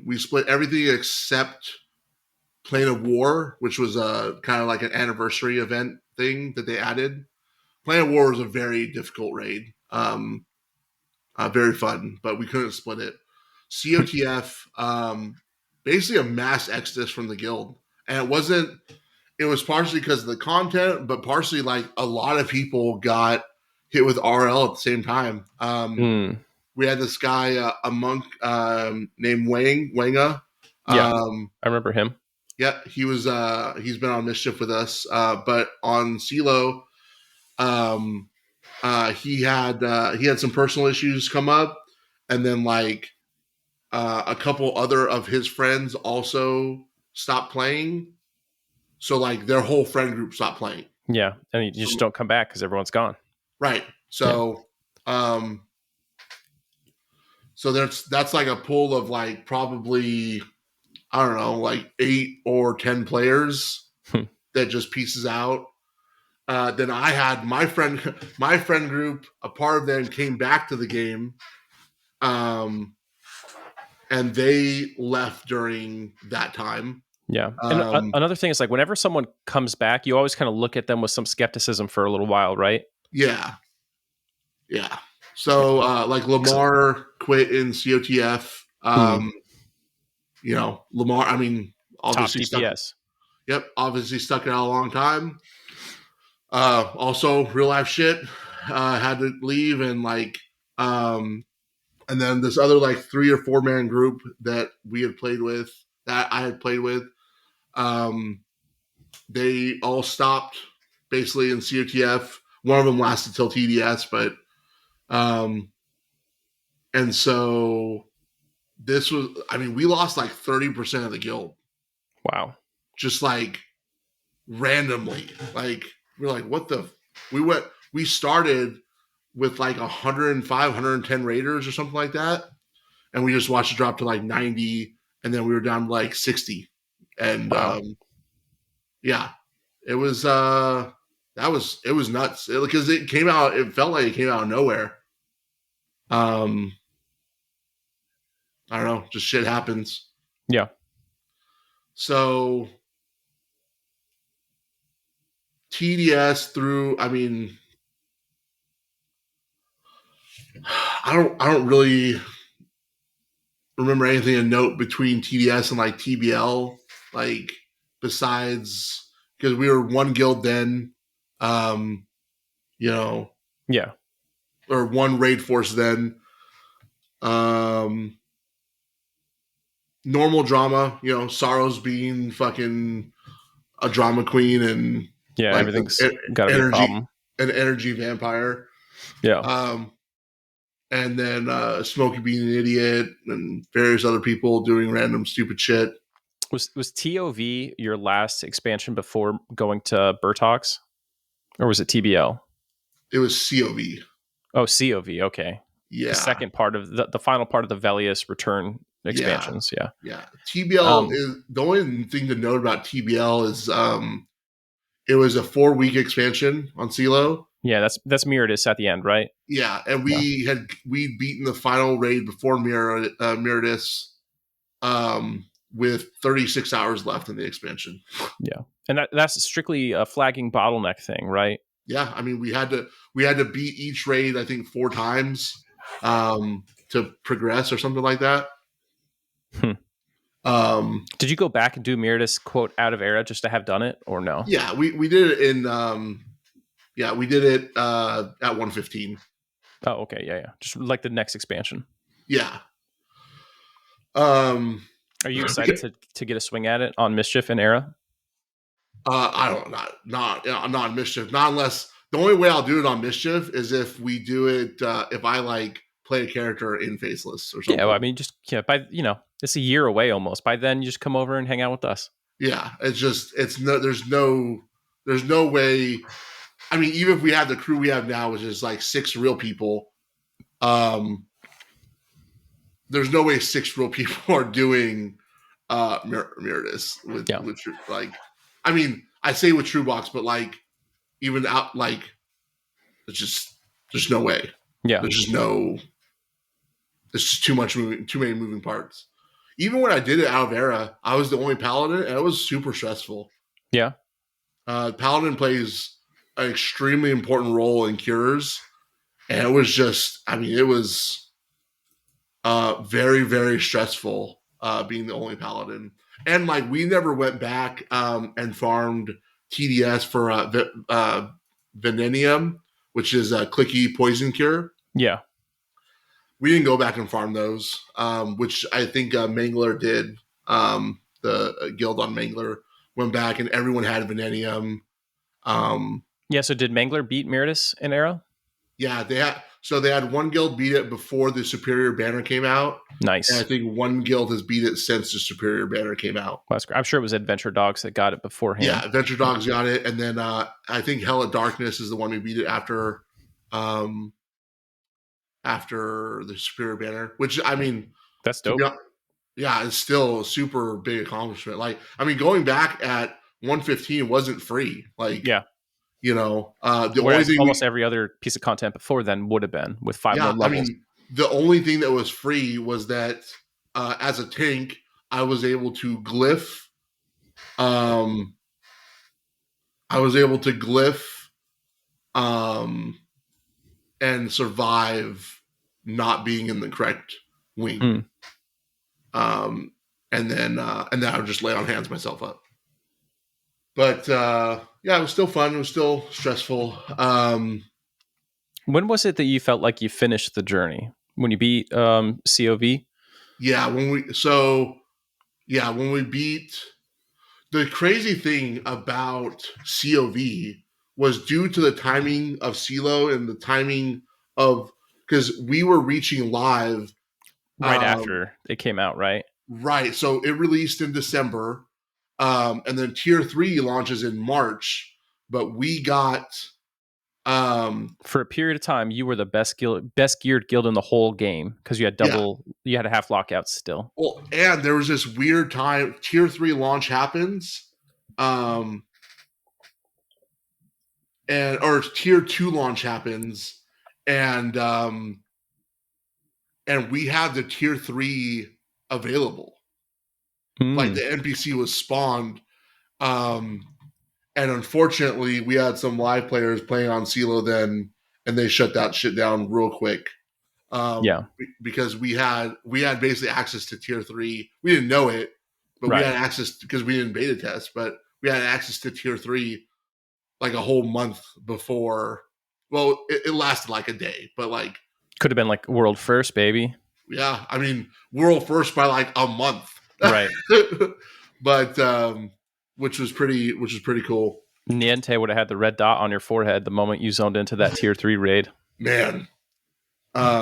We split everything except Plane of War, which was kind of like an anniversary event thing that they added. Plane of War was a very difficult raid. Very fun, but we couldn't split it. COTF, basically a mass exodus from the guild. And it was partially because of the content, but partially like a lot of people got hit with RL at the same time. we had this guy, a monk named Wanga. Yeah, I remember him. Yeah, he's been on Mischief with us, but on Selo, he had some personal issues come up, and then like a couple other of his friends also stopped playing. So like their whole friend group stopped playing. Yeah, and you just don't come back because everyone's gone. Right. So, so that's like a pool of like probably, I don't know, like 8 or 10 players that just pieces out. Then I had my friend group. A part of them came back to the game, and they left during that time. Yeah, and another thing is like whenever someone comes back, you always kind of look at them with some skepticism for a little while, right? Yeah. So like Lamar quit in COTF. You know, Lamar. I mean, obviously top DPS. Obviously stuck it out a long time. Also, real life shit. Had to leave and like, and then this other like 3 or 4 man group that we had played with, that I had played with, they all stopped basically in COTF. One of them lasted till TDS, but and so this was, I mean, we lost like 30% of the guild. Wow. Just like randomly. Like, we're like, what the? We started with like 105, 110 raiders or something like that. And we just watched it drop to like 90. And then we were down to like 60. And wow. Yeah, it was, it was nuts because it came out, it felt like it came out of nowhere. I don't know, just shit happens. Yeah. So TDS through, I mean, I don't really remember anything of note between TDS and like TBL, like besides because we were one guild then, you know, yeah, or one raid force then. Normal drama, you know, Sorrow's being fucking a drama queen and like everything's got to be a problem. An energy vampire. Yeah. And then Smokey being an idiot and various other people doing random stupid shit. Was TOV your last expansion before going to Burtox? Or was it TBL? It was COV. Oh, COV. Okay. Yeah. The second part of the final part of the Velius return expansions. Yeah. TBL is the only thing to note about TBL is it was a 4-week expansion on Selo. Yeah, that's Miradus at the end, right? Yeah, and we'd beaten the final raid before Miradus with 36 hours left in the expansion. Yeah. And that's strictly a flagging bottleneck thing, right? Yeah, I mean we had to beat each raid I think 4 times to progress or something like that. Did you go back and do Miradus quote out of era just to have done it or no? Yeah, we did it in we did it at 115. Oh, okay, yeah. Just like the next expansion. Yeah. Are you excited to get a swing at it on Mischief and Era? I don't not Mischief. Not unless the only way I'll do it on Mischief is if we do it if I like play a character in Faceless or something. Yeah, well, I mean, by it's a year away almost. By then, you just come over and hang out with us. Yeah, there's no way. I mean, even if we have the crew we have now, which is like 6 real people, there's no way 6 real people are doing Miradus with like. I mean, I say with TrueBox, but like even out like there's no way. Yeah, there's just too many moving parts. Even when I did it out of era, I was the only paladin, and it was super stressful. Yeah, paladin plays an extremely important role in cures, and it was just, I mean, it was very, very stressful being the only paladin. And like we never went back and farmed TDS for Venenium, which is a clicky poison cure. Yeah. we didn't go back and farm those, which I think Mangler did. The guild on Mangler went back and everyone had Venenium. Yeah, so did Mangler beat Meridus in Arrow? Yeah, they had one guild beat it before the Superior Banner came out. Nice. And I think one guild has beat it since the Superior Banner came out. Well, I'm sure it was Adventure Dogs that got it beforehand. Yeah, Adventure Dogs got it, and then I think Hell of Darkness is the one who beat it after the Superior Banner. Which I mean, that's dope. Yeah, it's still a super big accomplishment. Like, I mean, going back at 115 wasn't free. Like, yeah. You know, the only thing almost every other piece of content before then would have been with 5 more levels. I mean, the only thing that was free was that as a tank, I was able to glyph. And survive not being in the correct wing. And then I would just lay on hands myself up. But yeah, it was still fun. It was still stressful. When was it that you felt like you finished the journey? When you beat COV? Yeah, when we beat. The crazy thing about COV was due to the timing of Selo and the timing of, because we were reaching live right after it came out, right? Right. So it released in December, and then Tier 3 launches in March. But we got for a period of time, you were the best geared guild in the whole game because you had you had a half lockouts still. Well, and there was this weird time. Tier 3 launch happens, or Tier 2 launch happens, and we had the Tier 3 available. Like the NPC was spawned. And unfortunately, we had some live players playing on Selo then, and they shut that shit down real quick. Because we had basically access to Tier 3. We didn't know it, but we had access because we didn't beta test, but we had access to Tier 3 like a whole month before. Well, it lasted like a day, but like could have been like world first, baby. Yeah, I mean world first by like a month, right? But which was pretty cool. Niente would have had the red dot on your forehead the moment you zoned into that Tier 3 raid. Man,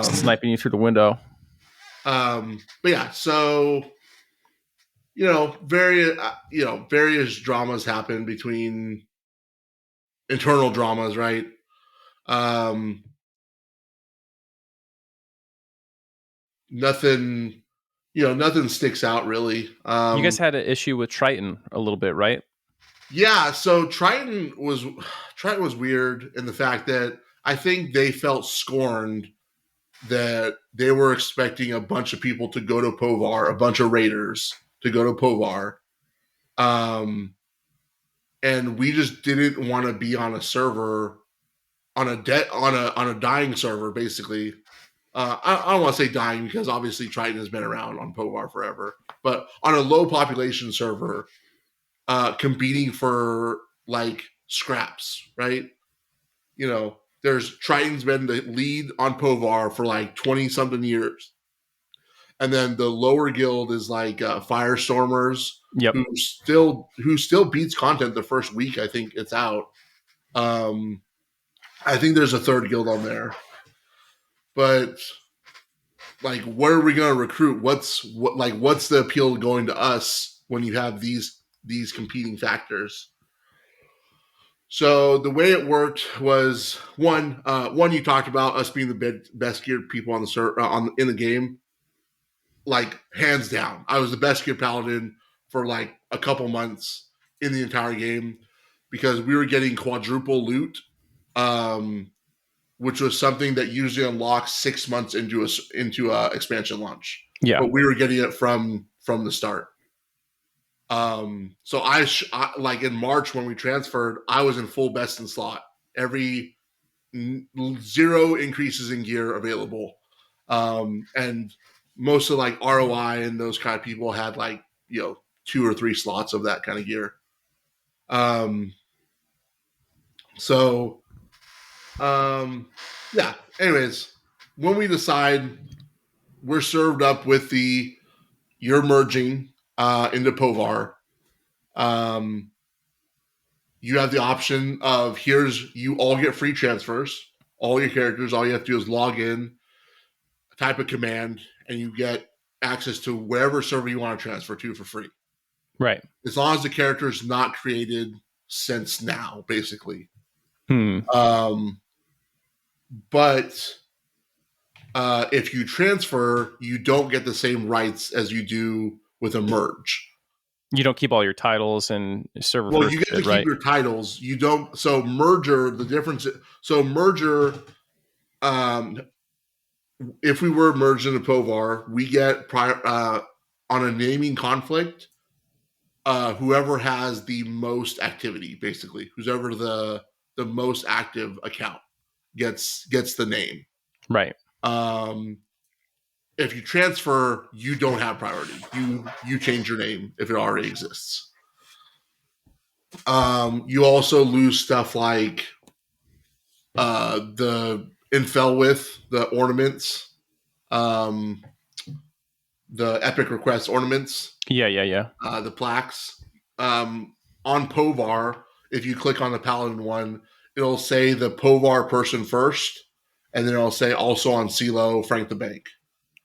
sniping you through the window. But yeah, so various dramas happen between internal dramas, right? Nothing sticks out really. You guys had an issue with Triton a little bit, right? Yeah, so Triton was weird in the fact that I think they felt scorned that they were expecting a bunch of people to go to Povar, a bunch of raiders to go to Povar. And we just didn't want to be on a server on a dying server, basically. I don't want to say dying because obviously Triton has been around on Povar forever, but on a low population server, competing for like scraps, right? There's Triton's been the lead on Povar for like 20 something years. And then the lower guild is like Firestormers, who still beats content the first week I think it's out. I think there's a third guild on there. But like, where are we going to recruit? What's the appeal going to us when you have these competing factors? So the way it worked was one you talked about us being the best geared people on the in the game. Like hands down, I was the best geared paladin for like a couple months in the entire game because we were getting quadruple loot. Which was something that usually unlocks 6 months into a expansion launch. Yeah, but we were getting it from the start. So I like in March when we transferred, I was in full best in slot. Every 0 increases in gear available, and most of like ROI and those kind of people had like 2 or 3 slots of that kind of gear. Yeah. Anyways, when we decide we're served up with you're merging into Povar. You have the option of you all get free transfers. All your characters, all you have to do is log in, type a command, and you get access to wherever server you want to transfer to for free. Right. As long as the character is not created since now, basically. But if you transfer, you don't get the same rights as you do with a merge. You don't keep all your titles and server. Well, you get to keep your titles. You don't. So merger, the difference. So merger, if we were merged into Povar, we get on a naming conflict. Whoever has the most activity, basically, whoever the most active account gets the name. Right. If you transfer, you don't have priority. You change your name if it already exists. You also lose stuff like the infel with the ornaments, the epic request ornaments. Yeah. The plaques. On Povar, if you click on the Paladin one, it'll say the Povar person first, and then it'll say also on Selo, FranktheBank.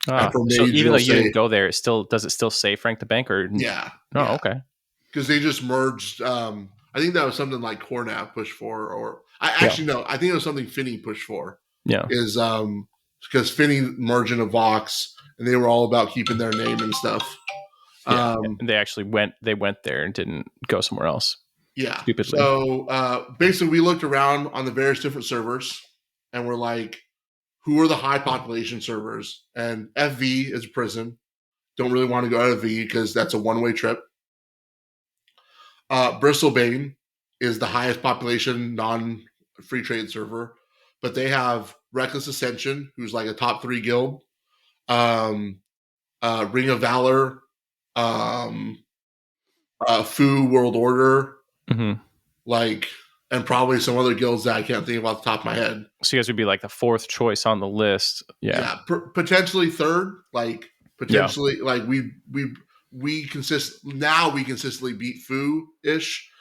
So even though you didn't go there, does it still say FranktheBank or? Yeah. Oh, yeah. Okay. Because they just merged. I think that was something like Cornav pushed for, or no, I think it was something Finney pushed for. Yeah. Is because Finney merged into Vox, and they were all about keeping their name and stuff. Yeah, they actually went there and didn't go somewhere else. Yeah. Stupidly. So basically, we looked around on the various different servers, and we're like, who are the high population servers? And FV is prison. Don't really want to go out of V because that's a one-way trip. Bristlebane is the highest population non-free trade server, but they have Reckless Ascension, who's like a top 3 guild. Ring of Valor, Fu World Order, and probably some other guilds that I can't think of off the top of my head. So you guys would be like the 4th choice on the list. Yeah. Potentially 3rd. Like potentially, like we consistently beat Fu-ish.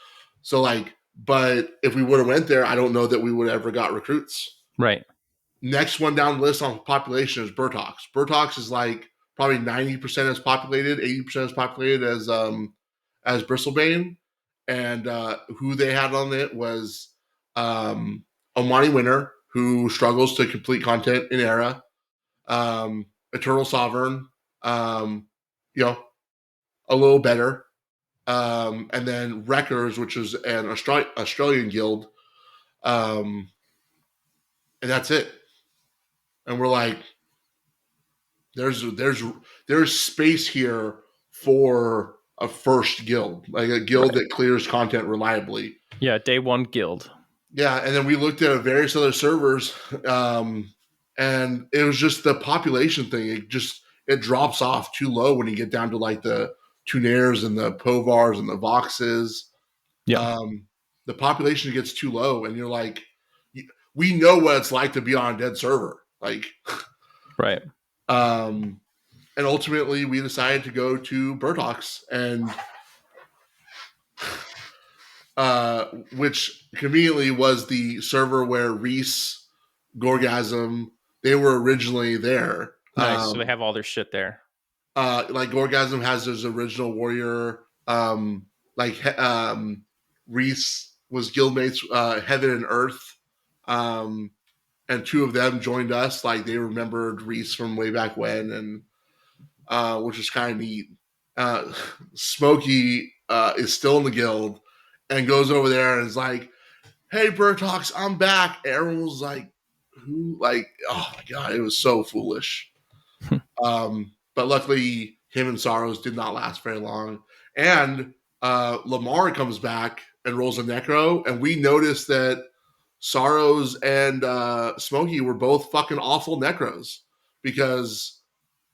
So like, but if we would have went there, I don't know that we would have ever got recruits. Right. Next one down the list on population is Burtox. Burtox is like probably 90% as populated, 80% as populated as Bristlebane. And who they had on it was Omani Winter, who struggles to complete content in Era, Eternal Sovereign, a little better, and then Wreckers, which is an Australian guild, and that's it. And we're like, there's space here for a first guild, like a guild that clears content reliably. Yeah, day 1 guild. Yeah, and then we looked at various other servers, and it was just the population thing. It drops off too low when you get down to like the Tunairs and the Povars and the Voxes. Yeah. The population gets too low, and you're like, we know what it's like to be on a dead server. Like, right. And ultimately, we decided to go to Burtox, and which conveniently was the server where Reese, Gorgasm, they were originally there. Nice. So they have all their shit there. Like Gorgasm has his original warrior. Reese was guildmates, Heaven and Earth. And 2 of them joined us. Like they remembered Reese from way back when, and which is kind of neat. Smokey is still in the guild and goes over there and is like, "Hey, Burtox, I'm back." And everyone was like, "Who?" Like, oh my god, it was so foolish. But luckily, him and Sorrows did not last very long. And Lamar comes back and rolls a Necro, and we noticed that Sorrows and Smokey were both fucking awful Necros because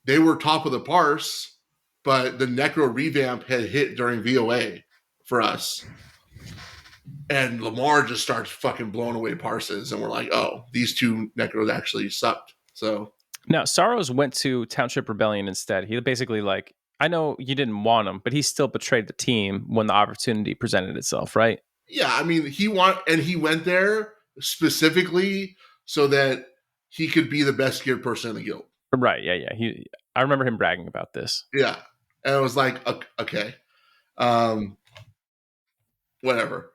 they were top of the parse, but the Necro revamp had hit during VOA for us. And Lamar just starts fucking blowing away parses, and we're like, oh, these 2 Necros actually sucked. So Now, Sorrows went to Township Rebellion instead. He basically like, I know you didn't want him, but he still betrayed the team when the opportunity presented itself, right? Yeah, I mean, he went there specifically so that he could be the best geared person in the guild. Right. Yeah. I remember him bragging about this. Yeah, and I was like, okay, whatever.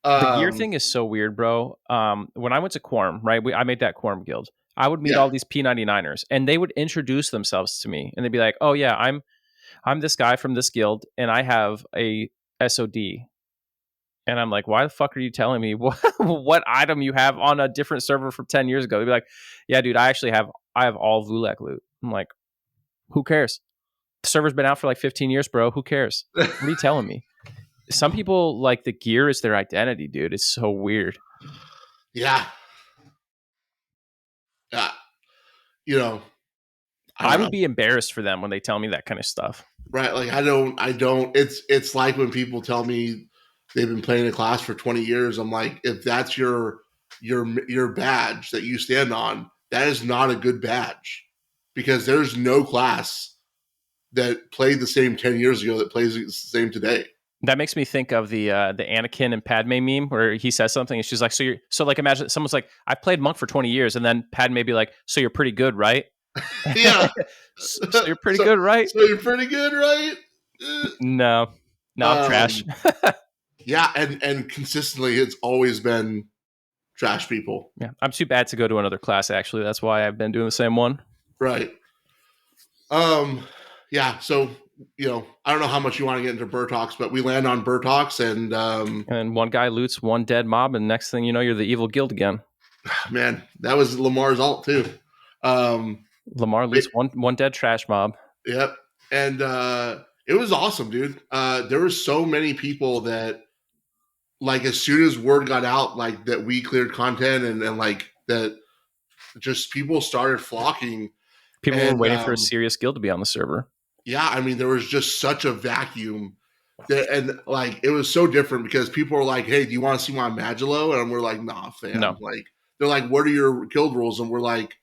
The gear thing is so weird, bro. When I went to Quorum, right, I made that Quorum guild. I would meet all these P99ers, and they would introduce themselves to me, and they'd be like, "Oh yeah, I'm this guy from this guild, and I have a SOD." And I'm like, "Why the fuck are you telling me what item you have on a different server from 10 years ago?" They'd be like, "Yeah, dude, I have all Vulek loot." I'm like, "Who cares? The server's been out for like 15 years, bro. Who cares? What are you telling me?" Some people like the gear is their identity, dude. It's so weird. Yeah. You know, I would be embarrassed for them when they tell me that kind of stuff. Right. Like I don't, it's like when people tell me they've been playing a class for 20 years. I'm like, if that's your badge that you stand on, that is not a good badge because there's no class that played the same 10 years ago that plays the same today. That makes me think of the Anakin and Padme meme where he says something and she's like, so like imagine someone's like, I've played Monk for 20 years, and then Padme be like, so you're pretty good, right? Yeah. so you're pretty good, right? So you're pretty good, right? No, I'm trash. Yeah, and consistently it's always been trash people. Yeah, I'm too bad to go to another class, actually. That's why I've been doing the same one. Right. Yeah, so I don't know how much you want to get into Burtox, but we land on Burtox, and one guy loots one dead mob, and next thing you know, you're the evil guild again. Man, that was Lamar's ult too. Lamar loots one dead trash mob. Yep, and it was awesome, dude. There were so many people that, like, as soon as word got out, like that we cleared content and like that, just people started flocking. People were waiting for a serious guild to be on the server. Yeah, I mean, there was just such a vacuum and like it was so different because people were like, "Hey, do you want to see my Magilo?" And we're like, "Nah, fam." No. Like they're like, "What are your guild rules?" And we're like,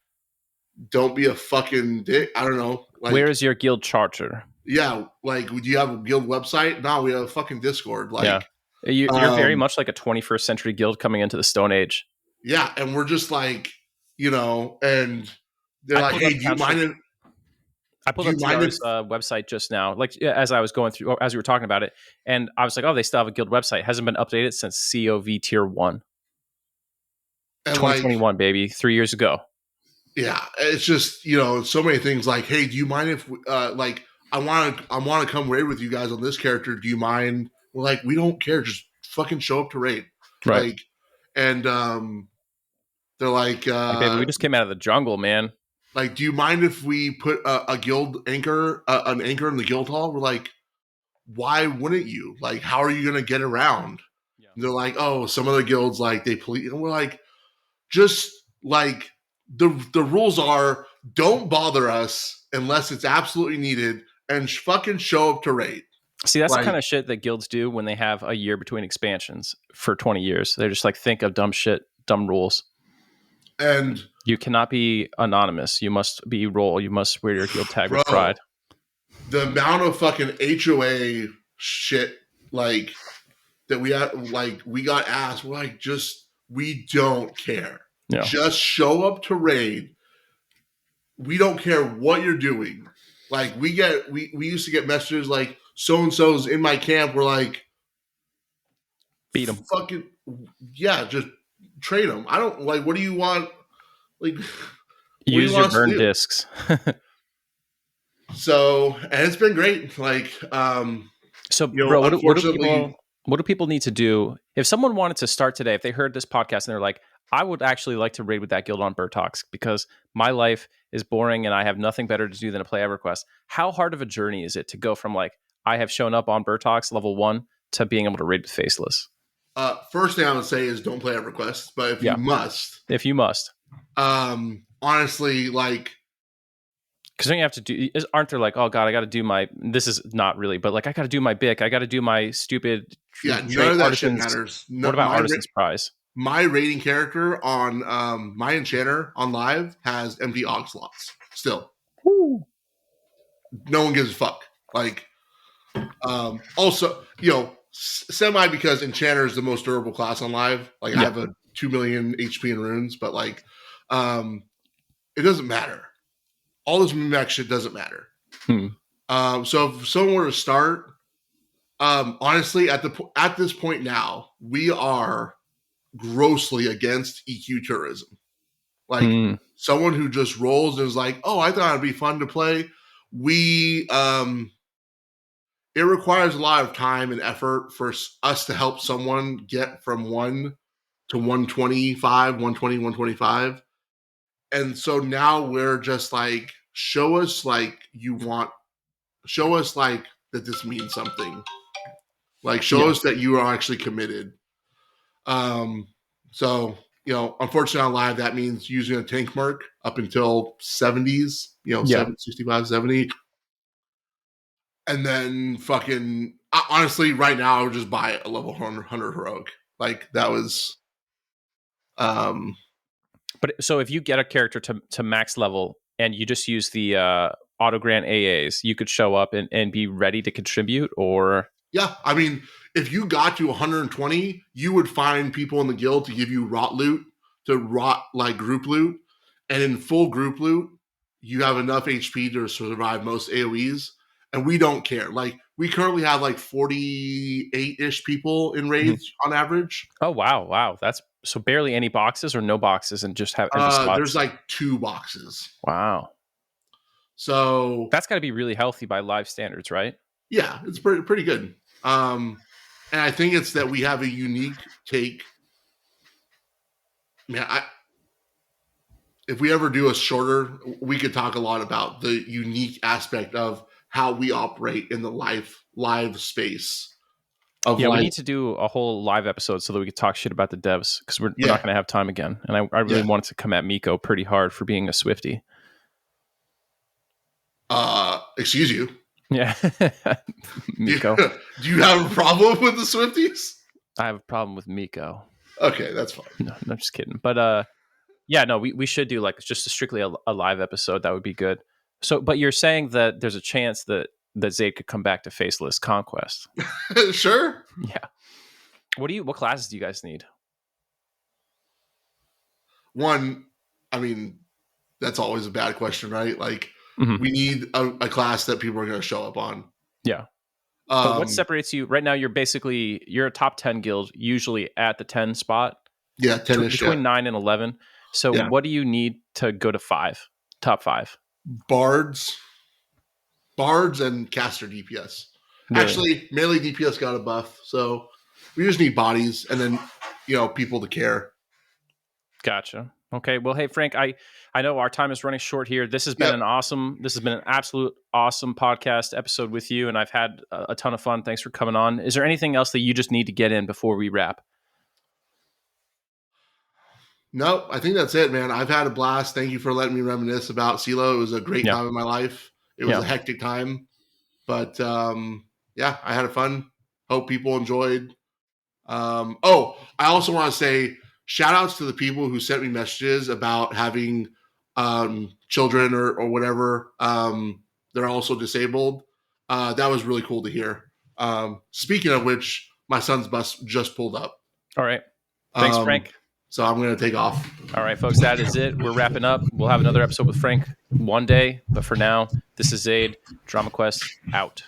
"Don't be a fucking dick." I don't know. Like, where is your guild charter? Yeah, like, do you have a guild website? No, we have a fucking Discord. Like, yeah, you're very much like a 21st century guild coming into the Stone Age. Yeah, and we're just like, and they're like, "Hey, do you mind?" I pulled up TR's website just now, like as I was going through, as we were talking about it, and I was like, "Oh, they still have a guild website. Hasn't been updated since COV Tier 1, 2021, baby, 3 years ago." Yeah, it's just so many things. Like, "Hey, do you mind if like I want to come raid with you guys on this character? Do you mind?" We're like, "We don't care. Just fucking show up to raid." Right. Like, and they're like, "Baby, we just came out of the jungle, man. Like, do you mind if we put a guild anchor, an anchor in the guild hall?" We're like, "Why wouldn't you? Like, how are you going to get around?" Yeah. They're like, "Oh, some other guilds, like, they police." And we're like, just like the rules are, don't bother us unless it's absolutely needed, and fucking show up to raid. See, that's the kind of shit that guilds do when they have a year between expansions for 20 years. They're just like, think of dumb shit, dumb rules. And you cannot be anonymous. You must be role. You must wear your guild tag with pride. The amount of fucking HOA shit, like, that we had, like, we got asked, we're like, we don't care. Yeah. Just show up to raid. We don't care what you're doing. Like, we used to get messages like, "So-and-so's in my camp." We're like, beat them. Fucking, yeah, just trade them. I don't, like, what do you want? Like, use your burn discs. So, and it's been great. Like, so, bro, what do people need to do if someone wanted to start today? If they heard this podcast and they're like, "I would actually like to raid with that guild on Burtox because my life is boring and I have nothing better to do than to play EverQuest." How hard of a journey is it to go from like, I have shown up on Burtox level 1 to being able to raid with Faceless? First thing I would say is don't play EverQuest, but if you must, honestly, like, because then you have to do, aren't there like, "Oh God, I got to do my," this is not really, but like, "I got to do my BIC, I got to do my stupid." Yeah, none of that shit matters. What about Artisan's Prize? my rating character on my enchanter on live has empty og slots still. Woo. No one gives a fuck. Like, also, you know, semi because enchanter is the most durable class on live. Like, I have a 2 million HP in runes, but like, it doesn't matter. All this min-max shit doesn't matter. So if someone were to start, honestly, at this point now, we are grossly against EQ tourism. Like, someone who just rolls and is like, oh, I thought it'd be fun to play. It requires a lot of time and effort for us to help someone get from 1 to 125, 120, 125. And so now we're just like, show us like that this means something. Like, show us that you are actually committed. So, you know, unfortunately on live, that means using a tank mark up until 70s, you know, 65, 70. And then fucking, honestly, right now, I would just buy a level 100 heroic. Like, that was... But so if you get a character to max level and you just use the auto grant AAs, you could show up and be ready to contribute, or... Yeah, I mean, if you got to 120, you would find people in the guild to give you rot loot, like group loot. And in full group loot, you have enough HP to survive most AoEs. And we don't care. Like, we currently have like 48-ish people in raids on average. Oh, wow. That's so barely any boxes or no boxes and just have empty spots. There's like 2 boxes. Wow. So that's got to be really healthy by live standards, right? Yeah, it's pretty good. And I think it's that we have a unique take. Man, if we ever do a shorter, we could talk a lot about the unique aspect of how we operate in the live space. We need to do a whole live episode so that we could talk shit about the devs, because we're not going to have time again. And I really wanted to come at Miko pretty hard for being a Swiftie. Excuse you? Yeah. Miko. Do you have a problem with the Swifties? I have a problem with Miko. Okay, that's fine. No, I'm just kidding. But we should do like just strictly a live episode. That would be good. So, but you're saying that there's a chance that Zaide could come back to Faceless Conquest. Sure. Yeah. What classes do you guys need? One, I mean, that's always a bad question, right? Like, we need a class that people are going to show up on. Yeah. But what separates you? Right now, you're a top 10 guild, usually at the 10 spot. Yeah, 10-ish. Between 9 and 11. So what do you need to go to 5? Top 5? Bards and caster DPS. Really? Actually, melee DPS got a buff, so we just need bodies and then, you know, people to care. Gotcha. Okay. Well, hey Frank, I know our time is running short here. This has been an absolute awesome podcast episode with you, and I've had a ton of fun. Thanks for coming on. Is there anything else that you just need to get in before we wrap? No, I think that's it, man. I've had a blast. Thank you for letting me reminisce about Selo. It was a great time in my life. It was a hectic time, but I had fun. Hope people enjoyed. I also want to say shout outs to the people who sent me messages about having children or whatever. They're also disabled. That was really cool to hear. Speaking of which, my son's bus just pulled up. All right. Thanks, Frank. So I'm going to take off. All right, folks, that is it. We're wrapping up. We'll have another episode with Frank one day. But for now, this is Zaide. DramaQuest out.